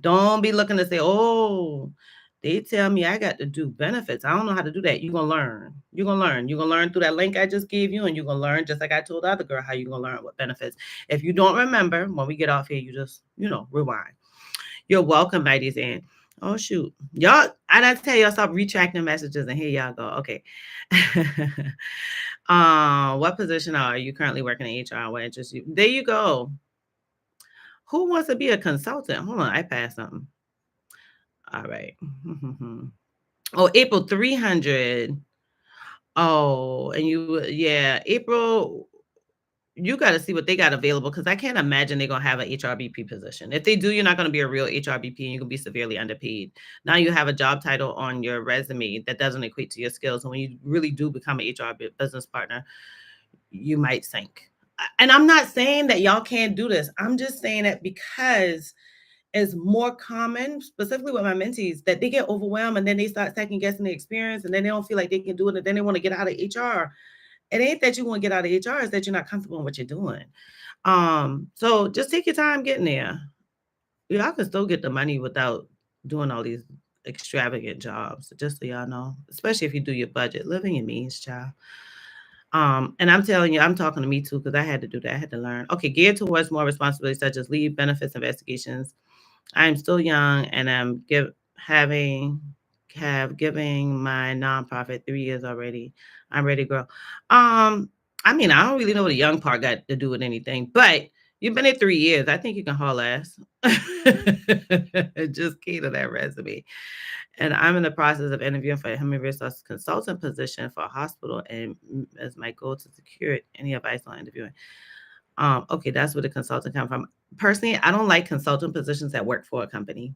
[SPEAKER 1] Don't be looking to say, oh, they tell me I got to do benefits. I don't know how to do that. You're going to learn. You're going to learn. You're going to learn through that link I just gave you, and you're going to learn just like I told the other girl how you're going to learn what benefits. If you don't remember, when we get off here, you just, rewind. You're welcome, ladies. And oh, shoot. Y'all, I got to tell y'all, stop retracting messages, and here y'all go. Okay. What position are you currently working in HR? What interests you? There you go. Who wants to be a consultant? Hold on, I passed something. All right. Oh, April 300. Oh, and April, you got to see what they got available, because I can't imagine they're going to have an HRBP position. If they do, you're not going to be a real HRBP, and you're going to be severely underpaid. Now you have a job title on your resume that doesn't equate to your skills. And when you really do become an HR business partner, you might sink. And I'm not saying that y'all can't do this. I'm just saying that because it's more common, specifically with my mentees, that they get overwhelmed and then they start second guessing the experience, and then they don't feel like they can do it, and then they want to get out of HR. It ain't that you want to get out of HR, it's that you're not comfortable in what you're doing. So just take your time getting there. Y'all can still get the money without doing all these extravagant jobs, just so y'all know, especially if you do your budget. Living your means, child. And I'm telling you, I'm talking to me too, because I had to do that. I had to learn. Okay, geared towards more responsibilities such as leave, benefits, investigations. I'm still young, and I'm giving my nonprofit 3 years already. I'm ready to grow. I mean, I don't really know what the young part got to do with anything, but you've been at 3 years. I think you can haul ass. Just key to that resume. And I'm in the process of interviewing for a human resources consultant position for a hospital, and as my goal to secure it. Any advice on interviewing? Okay, that's where the consultant come from. Personally, I don't like consultant positions that work for a company.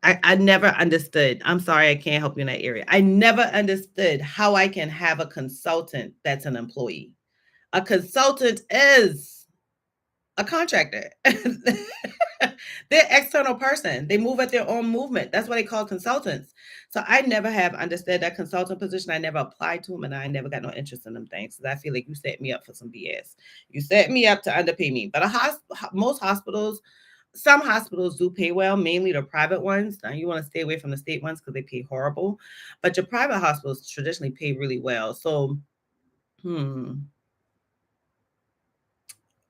[SPEAKER 1] I never understood. I'm sorry, I can't help you in that area. I never understood how I can have a consultant that's an employee. A consultant is a contractor. They're external person. They move at their own movement. That's what they call consultants. So I never have understood that consultant position. I never applied to them, and I never got no interest in them things. So I feel like you set me up for some BS. You set me up to underpay me. But most hospitals, some hospitals do pay well, mainly the private ones. Now you want to stay away from the state ones because they pay horrible. But your private hospitals traditionally pay really well. So,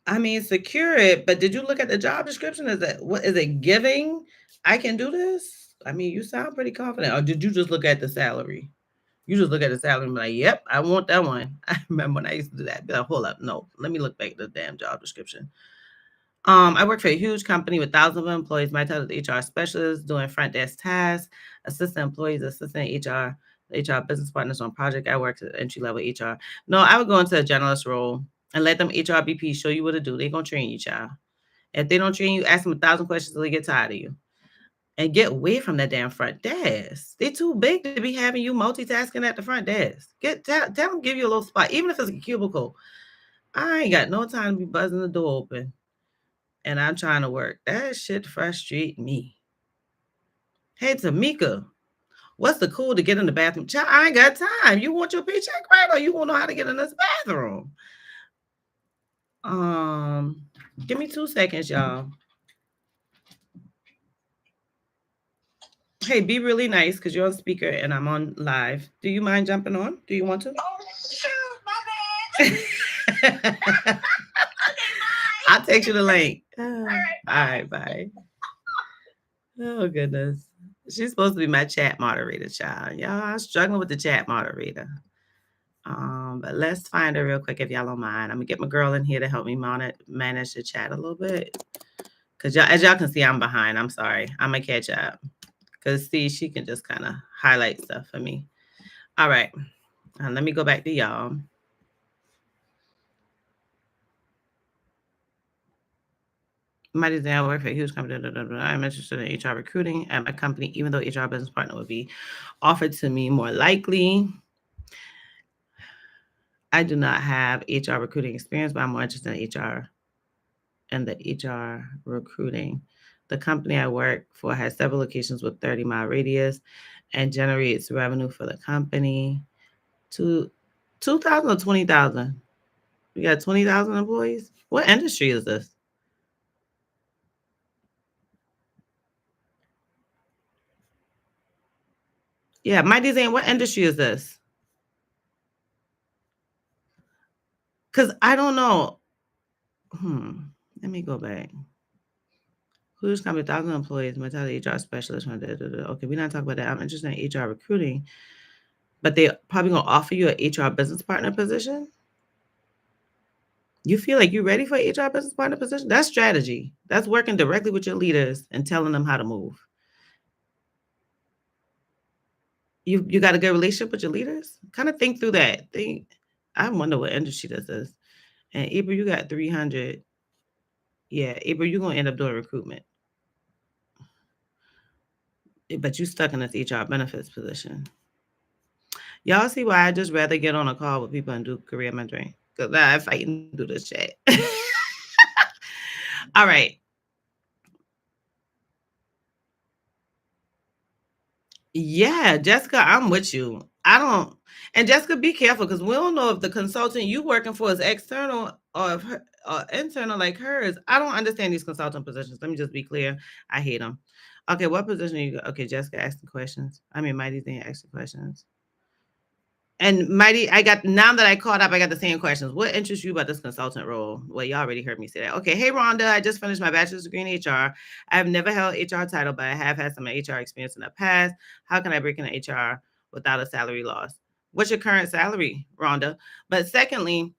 [SPEAKER 1] I mean, secure it, but did you look at the job description? What is it giving? I can do this. I mean, you sound pretty confident. Or did you just look at the salary? You just look at the salary and be like, yep, I want that one. I remember when I used to do that. Be like, hold up, no, let me look back at the damn job description. I work for a huge company with thousands of employees. My title is HR specialist, doing front desk tasks, assistant employees, assistant HR business partners on project. I work at entry level HR. No, I would go into a generalist role and let them HRBP show you what to do. They're going to train you, child. If they don't train you, ask them 1,000 questions until they get tired of you. And get away from that damn front desk. They're too big to be having you multitasking at the front desk. Tell them, give you a little spot, even if it's a cubicle. I ain't got no time to be buzzing the door open, and I'm trying to work. That shit frustrates me. Hey, Tamika, what's the code to get in the bathroom? Child, I ain't got time. You want your paycheck right, or you won't know how to get in this bathroom? Give me 2 seconds, y'all. Hey, be really nice because you're on speaker and I'm on live. Do you mind jumping on? Do you want to?
[SPEAKER 2] Oh, shoot, my bad.
[SPEAKER 1] Okay, I'll text you the link.
[SPEAKER 2] All right.
[SPEAKER 1] All right, bye. Oh, goodness. She's supposed to be my chat moderator, child. Y'all, I'm struggling with the chat moderator. But let's find her real quick if y'all don't mind. I'm going to get my girl in here to help me manage the chat a little bit. Because as y'all can see, I'm behind. I'm sorry. I'm going to catch up. Because, see, she can just kind of highlight stuff for me. All right. Let me go back to y'all. My design work for a huge company. I'm interested in HR recruiting at my company, even though HR business partner would be offered to me more likely. I do not have HR recruiting experience, but I'm more interested in HR and the HR recruiting. The company I work for has several locations with 30-mile radius and generates revenue for the company. 2,000 or 20,000? We got 20,000 employees? What industry is this? Yeah, my design, what industry is this? Because I don't know. Let me go back. Who's company, 1,000 employees, my title HR specialist. Okay, we're not talking about that. I'm interested in HR recruiting. But they're probably going to offer you an HR business partner position? You feel like you're ready for HR business partner position? That's strategy. That's working directly with your leaders and telling them how to move. You got a good relationship with your leaders? Kind of think through that. I wonder what industry this is. And April, you got 300. Yeah, April, you're gonna end up doing recruitment. But you stuck in this HR benefits position. Y'all see why I just rather get on a call with people and do career mentoring? Because I fight and do this chat. All right. Yeah, Jessica, I'm with you. And Jessica, be careful because we don't know if the consultant you working for is external or if internal like hers. I don't understand these consultant positions. Let me just be clear. I hate them. Okay, what position are you? Okay, Jessica asked the questions. I mean, Mighty didn't ask the questions. And Mighty, now that I caught up, I got the same questions. What interests you about this consultant role? Well, you already heard me say that. Okay. Hey, Rhonda, I just finished my bachelor's degree in HR. I have never held HR title, but I have had some HR experience in the past. How can I break into HR without a salary loss? What's your current salary, Rhonda? But secondly,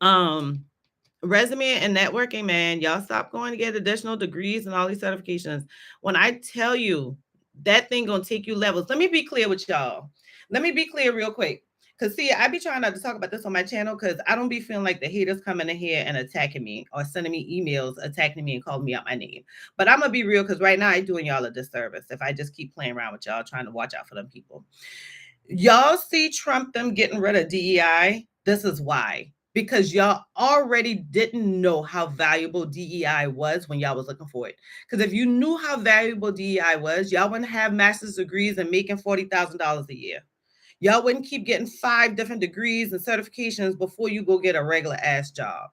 [SPEAKER 1] resume and networking, man, y'all stop going to get additional degrees and all these certifications. When I tell you that thing gonna take you levels, let me be clear with y'all. Let me be clear real quick. Because see, I be trying not to talk about this on my channel because I don't be feeling like the haters coming in here and attacking me or sending me emails attacking me and calling me out my name. But I'm gonna be real because right now I'm doing y'all a disservice if I just keep playing around with y'all trying to watch out for them people. Y'all see Trump them getting rid of DEI? This is why. Because y'all already didn't know how valuable DEI was when y'all was looking for it. Because if you knew how valuable DEI was, y'all wouldn't have master's degrees and making $40,000 a year. Y'all wouldn't keep getting 5 different degrees and certifications before you go get a regular ass job.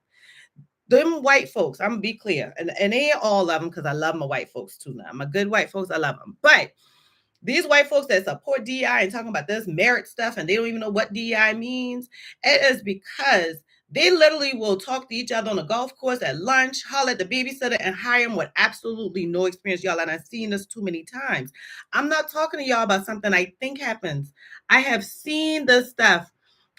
[SPEAKER 1] Them white folks, I'm gonna be clear, and they ain't all of them because I love my white folks too now. My good white folks, I love them. But these white folks that support DEI and talking about this merit stuff and they don't even know what DEI means, it is because they literally will talk to each other on a golf course at lunch, holler at the babysitter, and hire them with absolutely no experience, y'all. And I've seen this too many times. I'm not talking to y'all about something I think happens. I have seen this stuff.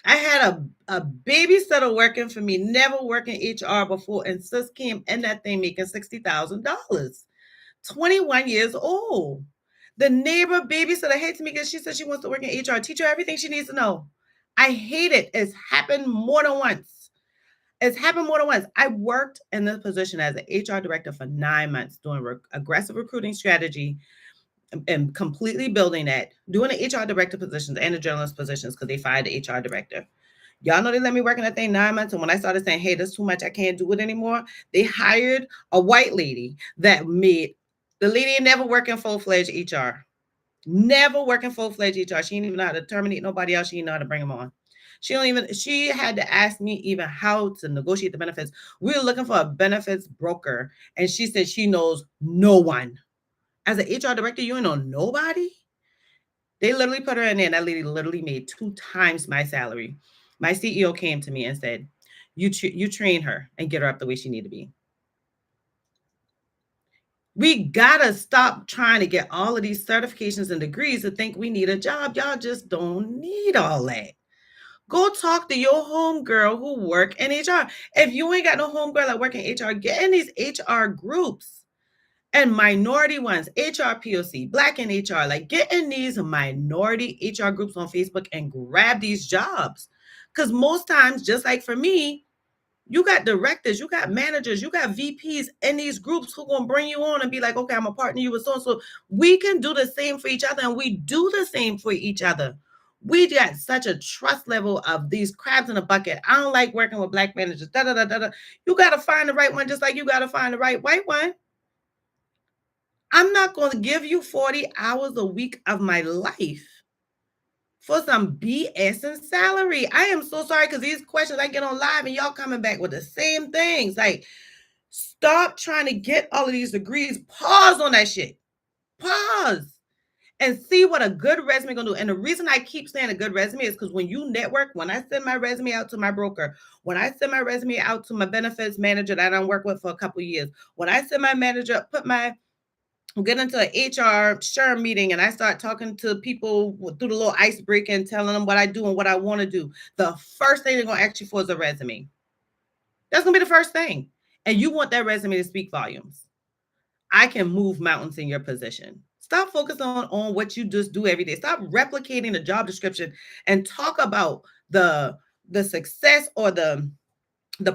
[SPEAKER 1] I had a babysitter working for me, never working HR before, and sis came in that thing making $60,000. 21 years old. The neighbor babysitter hates me because she said she wants to work in HR. Teach her everything she needs to know. I hate it. It's happened more than once. I worked in this position as an HR director for 9 months doing aggressive recruiting strategy and completely building that, doing the HR director positions and the journalist positions because they fired the HR director. Y'all know they let me work in that thing 9 months. And when I started saying, hey, this is too much, I can't do it anymore, they hired a white lady the lady ain't never working full-fledged HR. Never working full-fledged HR. She didn't even know how to terminate nobody else. She didn't know how to bring them on. She had to ask me even how to negotiate the benefits. We were looking for a benefits broker. And she said she knows no one. As an HR director, you ain't know nobody? They literally put her in there, and that lady literally made 2 times my salary. My CEO came to me and said, you train her and get her up the way she need to be. We gotta stop trying to get all of these certifications and degrees to think we need a job. Y'all just don't need all that. Go talk to your homegirl who work in HR. If you ain't got no homegirl that work in HR, get in these HR groups and minority ones, HR POC, Black in HR. Like, get in these minority HR groups on Facebook and grab these jobs. Because most times, just like for me, you got directors, you got managers, you got VPs in these groups who going to bring you on and be like, okay, I'm going to partner you with so-and-so. We can do the same for each other, and we do the same for each other. We got such a trust level of these crabs in a bucket. I don't like working with Black managers. Da, da, da, da, da. You got to find the right one just like you got to find the right white one. I'm not going to give you 40 hours a week of my life for some BS and salary. I am so sorry because these questions I get on live and y'all coming back with the same things. Like, stop trying to get all of these degrees. Pause on that shit. Pause. And see what a good resume gonna do. And the reason I keep saying a good resume is because when you network, when I send my resume out to my broker, when I send my resume out to my benefits manager that I don't work with for a couple of years, when I send my manager, get into an HR SHRM meeting and I start talking to people through the little icebreaker and telling them what I do and what I want to do, the first thing they're going to ask you for is a resume. That's going to be the first thing. And you want that resume to speak volumes. I can move mountains in your position. Stop focusing on what you just do every day. Stop replicating the job description and talk about the success or the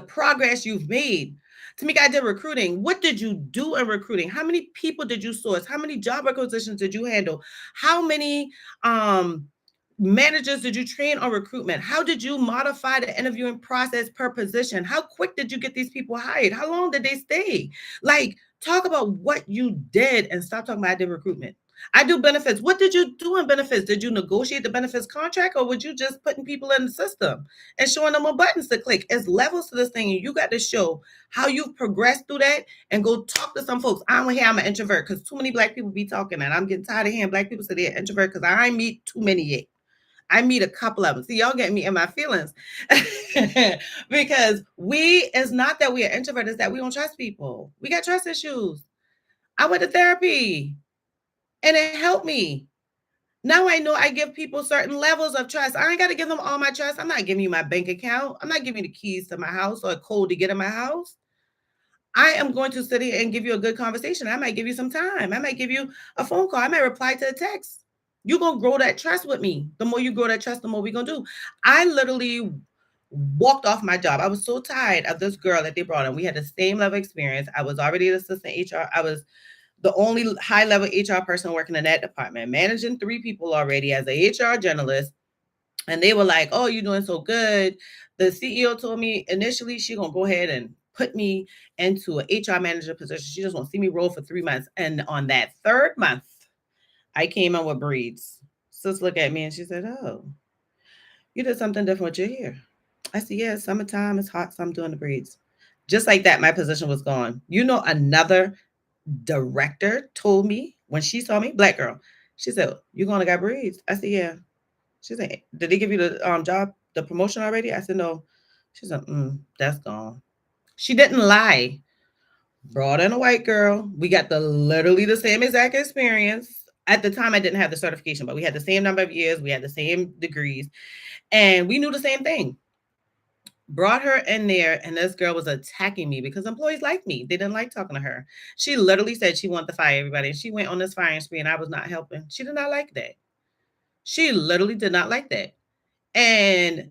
[SPEAKER 1] progress you've made. Tamika, I did recruiting. What did you do in recruiting? How many people did you source? How many job requisitions did you handle? How many managers did you train on recruitment? How did you modify the interviewing process per position? How quick did you get these people hired? How long did they stay? Like, talk about what you did and stop talking about I did recruitment. I do benefits. What did you do in benefits? Did you negotiate the benefits contract, or would you just putting people in the system and showing them what buttons to click? It's levels to this thing, and you got to show how you've progressed through that and go talk to some folks. I'm an introvert because too many Black people be talking, and I'm getting tired of hearing Black people say they're introvert because I ain't meet too many yet. I meet a couple of them. See, y'all getting me in my feelings because it's not that we are introverts, it's that we don't trust people. We got trust issues. I went to therapy and it helped me. Now I know I give people certain levels of trust. I ain't got to give them all my trust. I'm not giving you my bank account. I'm not giving you the keys to my house or a code to get in my house. I am going to sit here and give you a good conversation. I might give you some time. I might give you a phone call. I might reply to a text. You're going to grow that trust with me. The more you grow that trust, the more we're going to do. I literally walked off my job. I was so tired of this girl that they brought in. We had the same level of experience. I was already an assistant HR. I was the only high level HR person working in that department, managing 3 people already as a HR journalist. And they were like, oh, you're doing so good. The CEO told me initially she's going to go ahead and put me into an HR manager position. She just won't see me roll for 3 months. And on that 3rd month, I came in with braids. Sis looked at me and she said, oh, you did something different with your hair. I said, yeah, summertime, it's hot, so I'm doing the braids. Just like that, my position was gone. You know, another director told me when she saw me, Black girl, she said, you gonna got braids? I said, yeah. She said, did they give you the job, the promotion already? I said, no. She said, that's gone. She didn't lie. Brought in a white girl. We got literally the same exact experience. At the time, I didn't have the certification, but we had the same number of years. We had the same degrees, and we knew the same thing. Brought her in there, and this girl was attacking me because employees liked me. They didn't like talking to her. She literally said she wanted to fire everybody, and she went on this firing spree, and I was not helping. She did not like that. She literally did not like that. And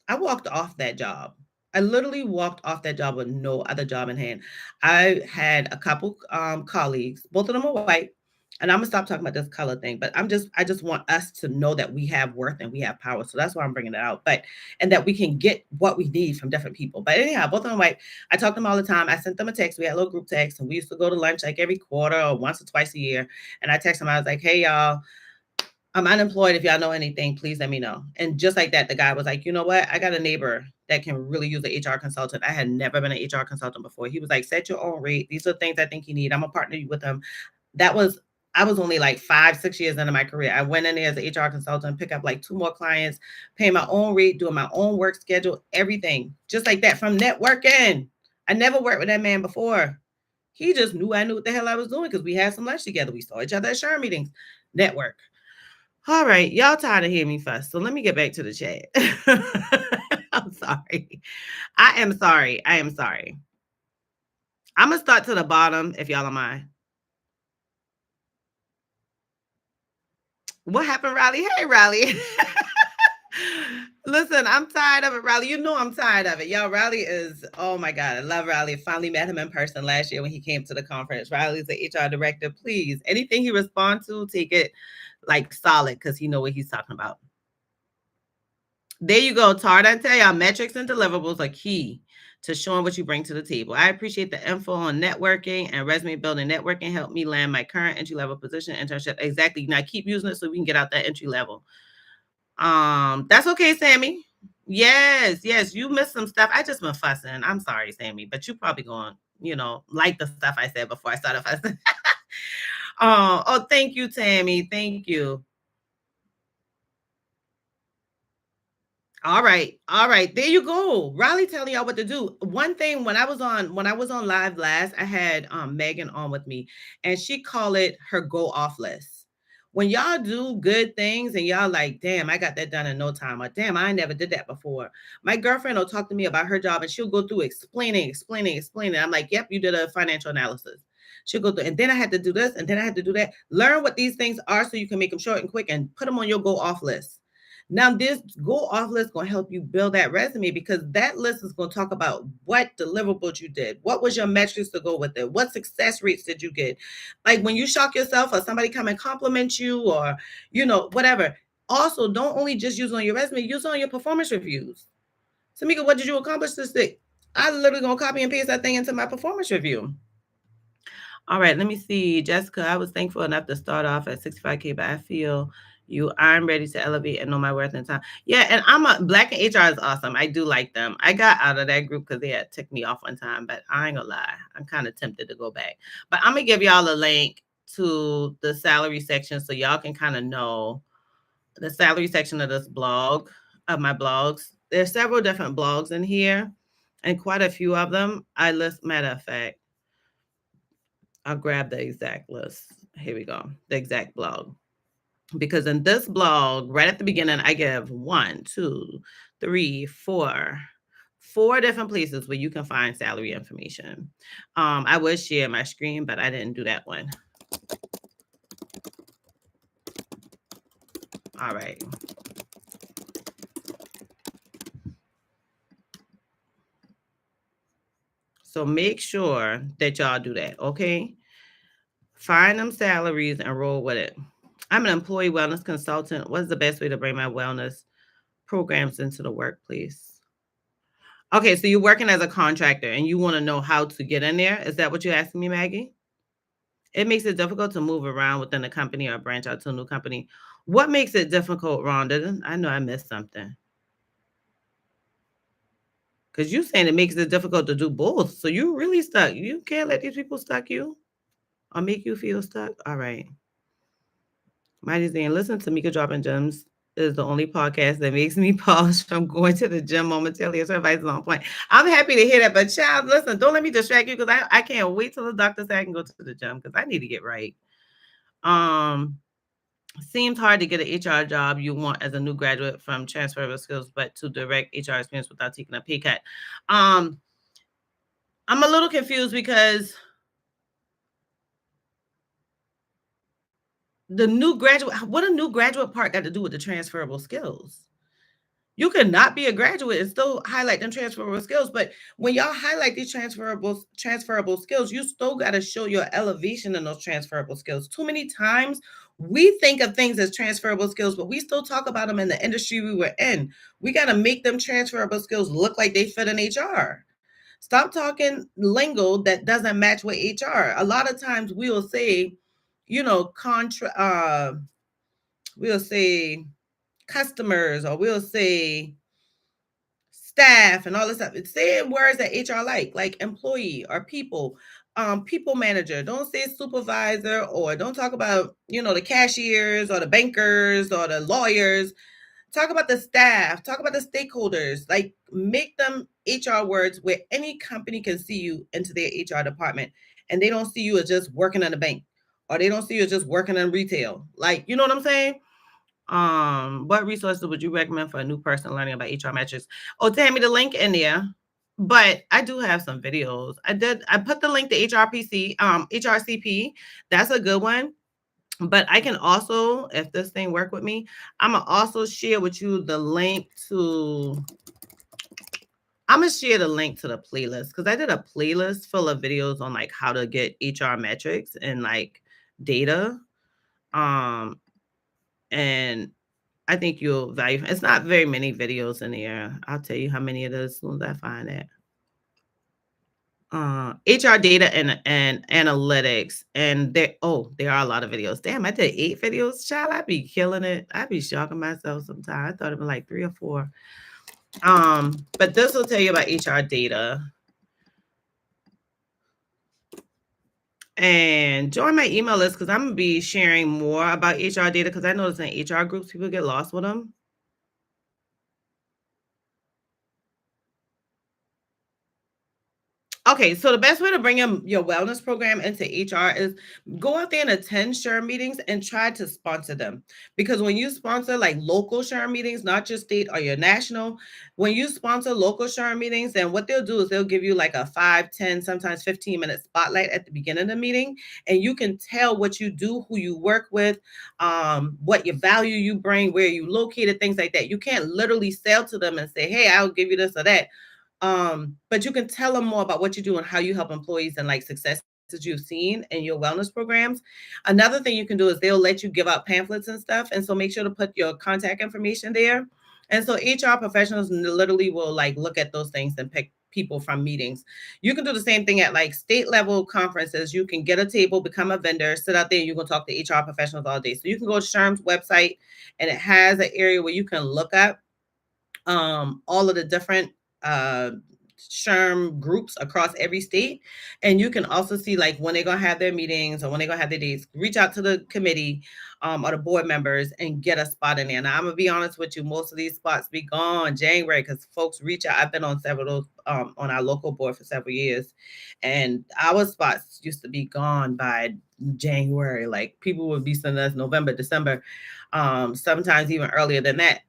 [SPEAKER 1] I walked off that job. I literally walked off that job with no other job in hand. I had a couple colleagues, both of them are white, and I'm gonna stop talking about this color thing. But I just want us to know that we have worth and we have power. So that's why I'm bringing it out. And that we can get what we need from different people. But anyhow, both of them white. I talk to them all the time. I sent them a text. We had a little group text, and we used to go to lunch like every quarter or once or twice a year. And I text them. I was like, hey y'all, I'm unemployed. If y'all know anything, please let me know. And just like that, the guy was like, you know what? I got a neighbor that can really use an HR consultant. I had never been an HR consultant before. He was like, set your own rate. These are things I think you need. I'm gonna partner you with him. I was only like 5-6 years into my career. I went in there as an HR consultant, pick up like 2 more clients, pay my own rate, doing my own work schedule, everything. Just like that from networking. I never worked with that man before. He just knew I knew what the hell I was doing because we had some lunch together. We saw each other at SHRM meetings. Network. All right, y'all tired of hearing me fuss, so let me get back to the chat. I'm sorry. I am sorry. I'm going to start to the bottom if y'all don't mind. What happened, Riley? Hey, Riley. Listen, I'm tired of it, Riley. You know I'm tired of it. Y'all, Riley is, oh my God, I love Riley. I finally met him in person last year when he came to the conference. Riley's the HR director. Please, anything he responds to, take it like solid because he know what he's talking about. There you go, Tard. I tell y'all, metrics and deliverables are key to showing what you bring to the table. I appreciate the info on networking and resume building. Networking helped me land my current entry-level position, internship. Exactly. Now keep using it so we can get out that entry level. That's okay, Sammy. Yes, you missed some stuff. I just been fussing. I'm sorry, Sammy, but you probably going, like the stuff I said before I started fussing. Oh, thank you, Tammy. Thank you. All right. There you go. Riley telling y'all what to do. One thing when I was on live last, I had Megan on with me, and she called it her go off list. when y'all do good things and y'all like, damn, I got that done in no time, or damn, I never did that before. My girlfriend will talk to me about her job and she'll go through explaining. I'm like, yep, you did a financial analysis. She'll go through, and then I had to do this, and then I had to do that. Learn what these things are so you can make them short and quick and put them on your go off list. Now, this go off list is going to help you build that resume, because that list is going to talk about what deliverables you did. What was your metrics to go with it? What success rates did you get? Like when you shock yourself or somebody come and compliment you, or, whatever. Also, don't only just use on your resume, use on your performance reviews. Tamika, what did you accomplish this week? I literally going to copy and paste that thing into my performance review. All right, let me see. Jessica, I was thankful enough to start off at 65K, but I feel I'm ready to elevate and know my worth in time. Yeah, and Black and HR is awesome. I do like them. I got out of that group because they had ticked me off one time, but I ain't gonna lie. I'm kind of tempted to go back. But I'm gonna give y'all a link to the salary section so y'all can kind of know the salary section of this blog, of my blogs. There's several different blogs in here, and quite a few of them I list. Matter of fact, I'll grab the exact list. Here we go. The exact blog. Because in this blog, right at the beginning, I give 1, 2, 3, 4 different places where you can find salary information. I would share my screen, but I didn't do that one. All right. So make sure that y'all do that, okay? Find them salaries and roll with it. I'm an employee wellness consultant. What's the best way to bring my wellness programs into the workplace? Okay, so you're working as a contractor and you want to know how to get in there. Is that what you're asking me, Maggie? It makes it difficult to move around within the company or branch out to a new company. What makes it difficult, Rhonda? I know I missed something. Because you're saying it makes it difficult to do both. So you're really stuck. You can't let these people stuck you or make you feel stuck. All right. Mighty Zane, listen to Mika Dropping Gems is the only podcast that makes me pause from going to the gym momentarily. Her advice is on point. I'm happy to hear that, but child, listen, don't let me distract you, because I can't wait till the doctor says I can go to the gym, because I need to get right. Seems hard to get an HR job you want as a new graduate from transferable skills, but to direct HR experience without taking a pay cut. I'm a little confused, because the new graduate, what a new graduate part got to do with the transferable skills? You could not be a graduate and still highlight them transferable skills. But when y'all highlight these transferable skills, you still got to show your elevation in those transferable skills. Too many times we think of things as transferable skills, but we still talk about them in the industry we were in. We got to make them transferable skills look like they fit in HR. Stop talking lingo that doesn't match with HR. A lot of times we'll say, we'll say customers, or we'll say staff and all this stuff. It's saying words that HR like employee or people, people manager. Don't say supervisor, or don't talk about, the cashiers or the bankers or the lawyers. Talk about the staff, talk about the stakeholders. Like, make them HR words where any company can see you into their HR department, and they don't see you as just working in a bank, or they don't see you as just working in retail. Like, you know what I'm saying? What resources would you recommend for a new person learning about HR metrics? Oh, Tammy, the link in there. But I do have some videos. I put the link to HRCP. That's a good one. But I can also, if this thing work with me, I'm gonna also share with you the link to. I'm gonna share the link to the playlist, because I did a playlist full of videos on like how to get HR metrics and like data. And I think you'll value. It's not very many videos in here. I'll tell you how many it is as soon as I find it. HR data and analytics, and there are a lot of videos. Damn, I did 8 videos, child. I'd be killing it. I'd be shocking myself sometimes. I thought it'd be like 3 or 4. But this will tell you about HR data. And join my email list, because I'm gonna be sharing more about HR data, because I notice in HR groups people get lost with them. Okay, so the best way to bring your wellness program into HR is go out there and attend SHRM meetings and try to sponsor them. Because when you sponsor like local SHRM meetings, not just state or your national, when you sponsor local SHRM meetings, then what they'll do is they'll give you like a 5, 10, sometimes 15-minute spotlight at the beginning of the meeting. And you can tell what you do, who you work with, what your value you bring, where you located, things like that. You can't literally sell to them and say, hey, I'll give you this or that. But you can tell them more about what you do and how you help employees and like successes you've seen in your wellness programs. Another thing you can do is they'll let you give out pamphlets and stuff. And so make sure to put your contact information there. And so HR professionals literally will like look at those things and pick people from meetings. You can do the same thing at like state level conferences. You can get a table, become a vendor, sit out there, and you can talk to HR professionals all day. So you can go to SHRM's website and it has an area where you can look up all of the different SHRM groups across every state. And you can also see like when they're going to have their meetings or when they're going to have their dates. Reach out to the committee or the board members and get a spot in there. Now, I'm going to be honest with you, most of these spots be gone January because folks reach out. I've been on several of those on our local board for several years. And our spots used to be gone by January. Like people would be sending us November, December, sometimes even earlier than that.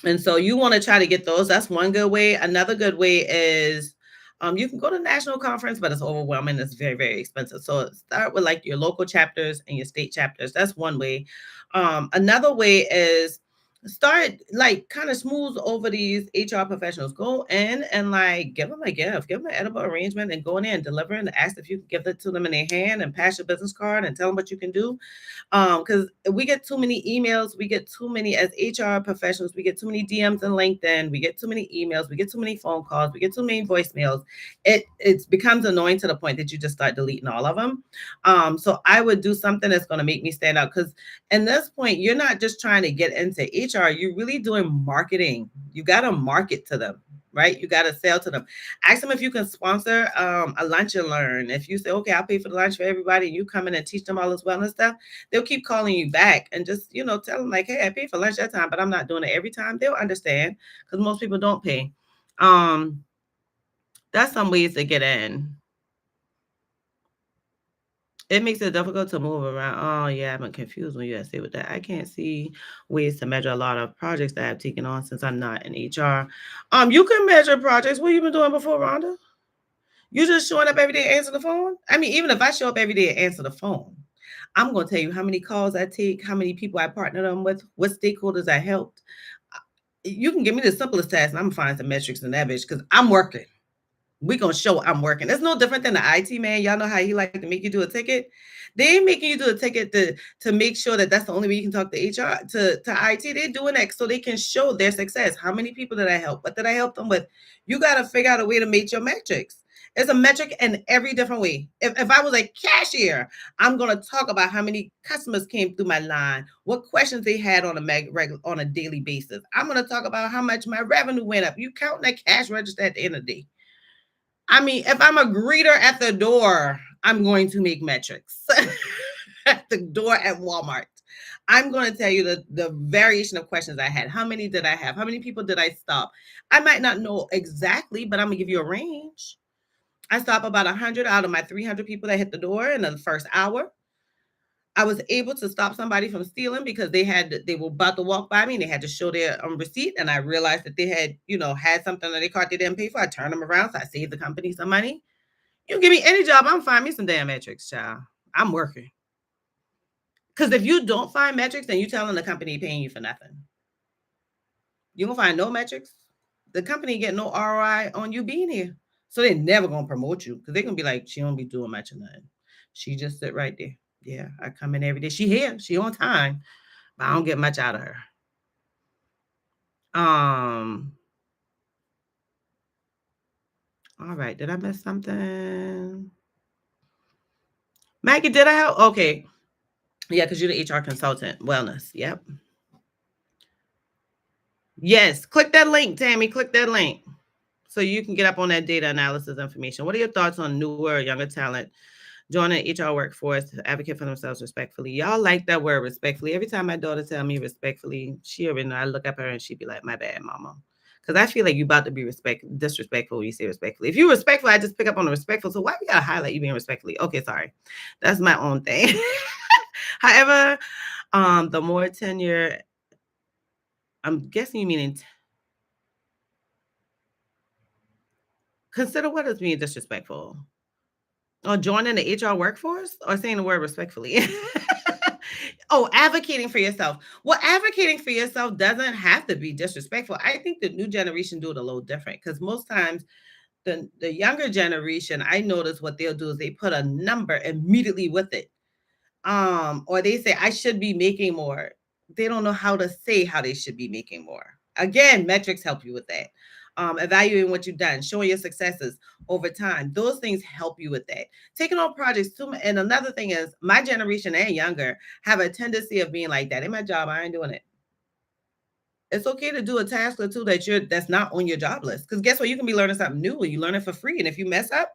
[SPEAKER 1] And so you want to try to get those. That's one good way. Another good way is you can go to national conference, but it's overwhelming. It's very, very expensive. So start with like your local chapters and your state chapters. That's one way. Another way is start like kind of smooth over these HR professionals. Go in and like give them a gift, give them an edible arrangement and go in there and deliver and ask if you can give it to them in their hand and pass your business card and tell them what you can do. Because we get too many emails, we get too many as HR professionals, we get too many DMs in LinkedIn, we get too many emails, we get too many phone calls, we get too many voicemails. It becomes annoying to the point that you just start deleting all of them. So I would do something that's going to make me stand out, because in this point, you're not just trying to get into HR, you're really doing marketing. You got to market to them. Right? You got to sell to them. Ask them if you can sponsor a lunch and learn. If you say, okay, I'll pay for the lunch for everybody, and you come in and teach them all this wellness stuff, they'll keep calling you back and just, tell them like, hey, I paid for lunch that time, but I'm not doing it every time. They'll understand because most people don't pay. That's some ways to get in. It makes it difficult to move around. Oh, yeah, I'm confused when you say with that. I can't see ways to measure a lot of projects that I've taken on since I'm not in HR. You can measure projects. What have you been doing before, Rhonda? You just showing up every day and answer the phone? I mean, even if I show up every day and answer the phone, I'm going to tell you how many calls I take, how many people I partner them with, what stakeholders I helped. You can give me the simplest task and I'm going to find some metrics in that bitch because I'm working. We're going to show I'm working. It's no different than the IT man. Y'all know how he like to make you do a ticket. They ain't making you do a ticket to make sure that that's the only way you can talk to HR, to IT. They're doing that so they can show their success. How many people did I help? What did I help them with? You got to figure out a way to make your metrics. It's a metric in every different way. If I was a cashier, I'm going to talk about how many customers came through my line, what questions they had on a daily basis. I'm going to talk about how much my revenue went up. You count that cash register at the end of the day. I mean, if I'm a greeter at the door, I'm going to make metrics. At the door at Walmart, I'm going to tell you the variation of questions I had. How many did I have? How many people did I stop? I might not know exactly, but I'm going to give you a range. I stopped about 100 out of my 300 people that hit the door in the first hour. I was able to stop somebody from stealing because they were about to walk by me and they had to show their receipt. And I realized that they had, had something on their card they didn't pay for. I turned them around. So I saved the company some money. You give me any job, I'm find me some damn metrics, child. I'm working. Because if you don't find metrics, then you telling the company paying you for nothing. You won't find no metrics. The company get no ROI on you being here. So they're never going to promote you because they're going to be like, she don't be doing much of nothing. She just sit right there. Yeah, I come in every day. She here. She on time. But I don't get much out of her. All right. Did I miss something? Maggie, did I help? Okay. Yeah, because you're the HR consultant. Wellness. Yep. Yes. Click that link, Tammy. Click that link so you can get up on that data analysis information. What are your thoughts on newer, younger talent joining the HR workforce to advocate for themselves respectfully? Y'all like that word respectfully. Every time my daughter tell me respectfully, she already know. I look at her and she be like, my bad, mama. Because I feel like you about to be disrespectful when you say respectfully. If you're respectful, I just pick up on the respectful. So why we gotta highlight you being respectfully? Okay, sorry. That's my own thing. However, the more tenure, I'm guessing you meaning consider what is being disrespectful. Or joining the HR workforce or saying the word respectfully? Oh, advocating for yourself. Well, advocating for yourself doesn't have to be disrespectful. I think the new generation do it a little different because most times the younger generation, I notice what they'll do is they put a number immediately with it. Or they say I should be making more. They don't know how to say how they should be making more. Again, metrics help you with that. Evaluating what you've done, showing your successes over time. Those things help you with that. Taking on projects too. And another thing is my generation and younger have a tendency of being like that. In my job, I ain't doing it. It's okay to do a task or two that's not on your job list. Because guess what? You can be learning something new and you learn it for free. And if you mess up,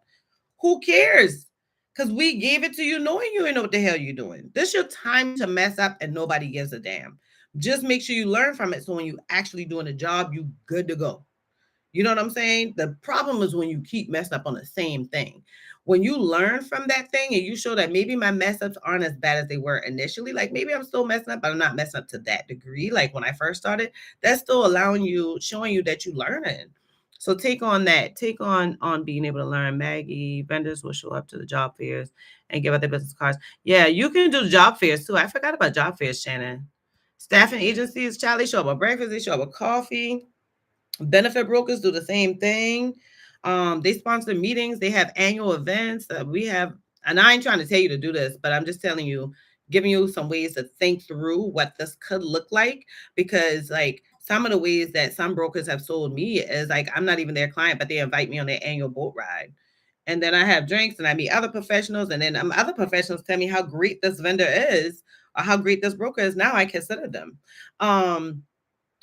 [SPEAKER 1] who cares? Because we gave it to you knowing you ain't know what the hell you're doing. This is your time to mess up and nobody gives a damn. Just make sure you learn from it so when you actually doing a job, you good to go. You know what I'm saying? The problem is when you keep messing up on the same thing. When you learn from that thing and you show that maybe my mess ups aren't as bad as they were initially, like maybe I'm still messing up, but I'm not messing up to that degree. Like when I first started, that's still allowing you, showing you that you learning. So take on that. Take on being able to learn. Maggie, vendors will show up to the job fairs and give out their business cards. Yeah, you can do job fairs too. I forgot about job fairs, Shannon. Staffing agencies, Charlie show up with breakfast, they show up with coffee. Benefit brokers do the same thing. They sponsor meetings. They have annual events. We have, and I ain't trying to tell you to do this, but I'm just telling you, giving you some ways to think through what this could look like. Because like some of the ways that some brokers have sold me is like I'm not even their client, but they invite me on their annual boat ride. And then I have drinks and I meet other professionals, and then other professionals tell me how great this vendor is or how great this broker is. Now I consider them.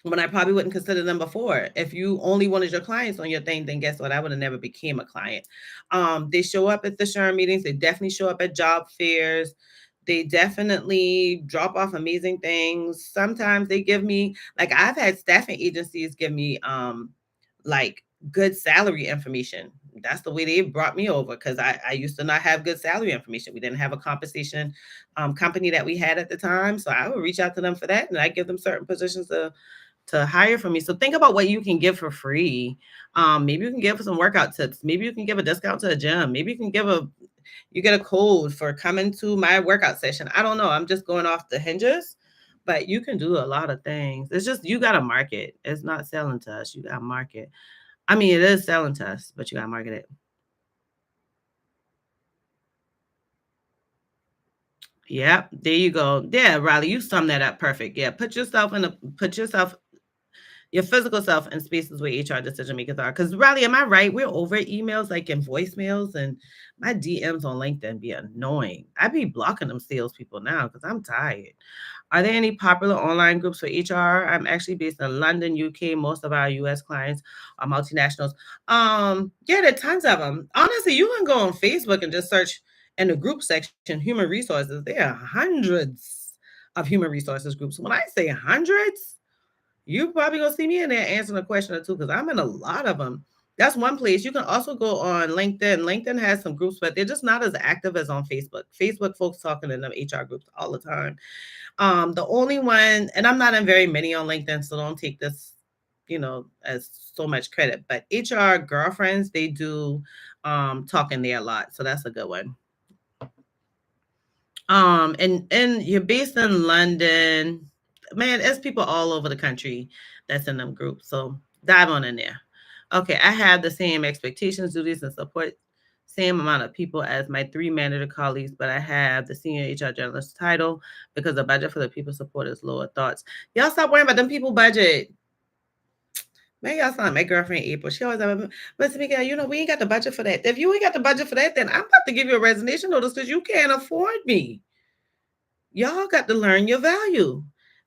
[SPEAKER 1] When I probably wouldn't consider them before. If you only wanted your clients on your thing, then guess what? I would have never became a client. They show up at the SHRM meetings. They definitely show up at job fairs. They definitely drop off amazing things. Sometimes they give me, like I've had staffing agencies give me like good salary information. That's the way they brought me over because I used to not have good salary information. We didn't have a compensation company that we had at the time. So I would reach out to them for that and I give them certain positions to hire from me. So think about what you can give for free. Maybe you can give some workout tips. Maybe you can give a discount to a gym. Maybe you can you get a code for coming to my workout session. I don't know. I'm just going off the hinges, but you can do a lot of things. It's just, you got to market. It's not selling to us. You got to market. I mean, it is selling to us, but you got to market it. Yeah, there you go. Yeah, Riley, you summed that up perfect. Yeah, put yourself your physical self in spaces where HR decision makers are. Because Riley, am I right? We're over emails, like in voicemails, and my DMs on LinkedIn be annoying. I be blocking them salespeople now because I'm tired. Are there any popular online groups for HR? I'm actually based in London, UK. Most of our US clients are multinationals. Yeah, there are tons of them. Honestly, you can go on Facebook and just search in the group section, human resources. There are hundreds of human resources groups. When I say hundreds, you probably gonna see me in there answering a question or two because I'm in a lot of them. That's one place. You can also go on LinkedIn. LinkedIn has some groups, but they're just not as active as on Facebook. Facebook folks talking in them HR groups all the time. The only one, and I'm not in very many on LinkedIn, so don't take this, as so much credit. But HR girlfriends, they do talk in there a lot, so that's a good one. And you're based in London, man. There's people all over the country that's in them groups, so dive on in there. Okay, I have the same expectations, duties, and support same amount of people as my 3 manager colleagues, but I have the senior HR journalist title because the budget for the people support is lower. Thoughts? Y'all stop worrying about them people budget. Man, y'all sound like my girlfriend April. She always have, but Tamika, we ain't got the budget for that. If you ain't got the budget for that, then I'm about to give you a resignation notice because you can't afford me. Y'all got to learn your value.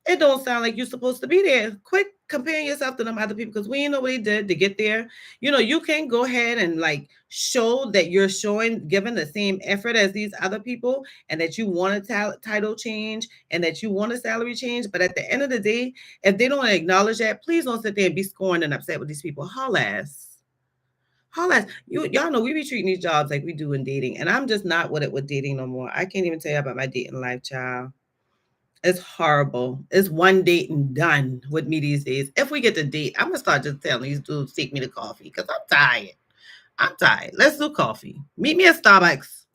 [SPEAKER 1] it don't sound like you're supposed to be there. Quit comparing yourself to them other people because we ain't know what they did to get there. You know, you can go ahead and like show that you're giving the same effort as these other people and that you want a title change and that you want a salary change. But at the end of the day, if they don't acknowledge that, please don't sit there and be scorned and upset with these people. Y'all know we be treating these jobs like we do in dating. And I'm just not with it with dating no more. I can't even tell you about my dating life, child. It's horrible. It's one date and done with me these days. If we get to date, I'm gonna start just telling these dudes take me to coffee because I'm tired. Let's do coffee. Meet me at Starbucks.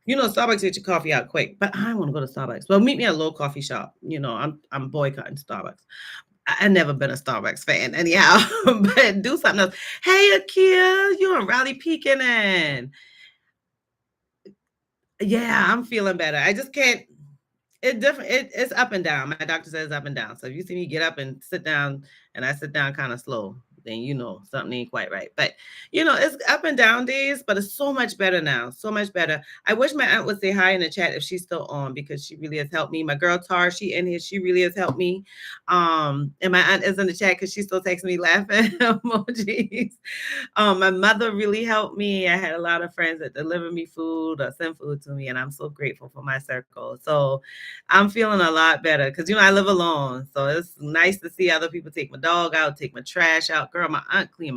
[SPEAKER 1] You know, Starbucks get your coffee out quick, but I don't want to go to Starbucks. Well, meet me at a little coffee shop. You know, I'm boycotting Starbucks. I've never been a Starbucks fan anyhow, but do something else. Hey, Akia, you and Raleigh Pekin. Yeah, I'm feeling better. I just can't. It's up and down. My doctor says up and down. So if you see me get up and sit down and I sit down kind of slow, then you know something ain't quite right. But you know, it's up and down days, but it's so much better now. So much better. I wish my aunt would say hi in the chat if she's still on because she really has helped me. My girl Tar, she in here, she really has helped me. And my aunt is in the chat because she still texts me laughing emojis. My mother really helped me. I had a lot of friends that deliver me food or send food to me, and I'm so grateful for my circle. So I'm feeling a lot better because, you know, I live alone. So it's nice to see other people take my dog out, take my trash out. Girl, my aunt cleaned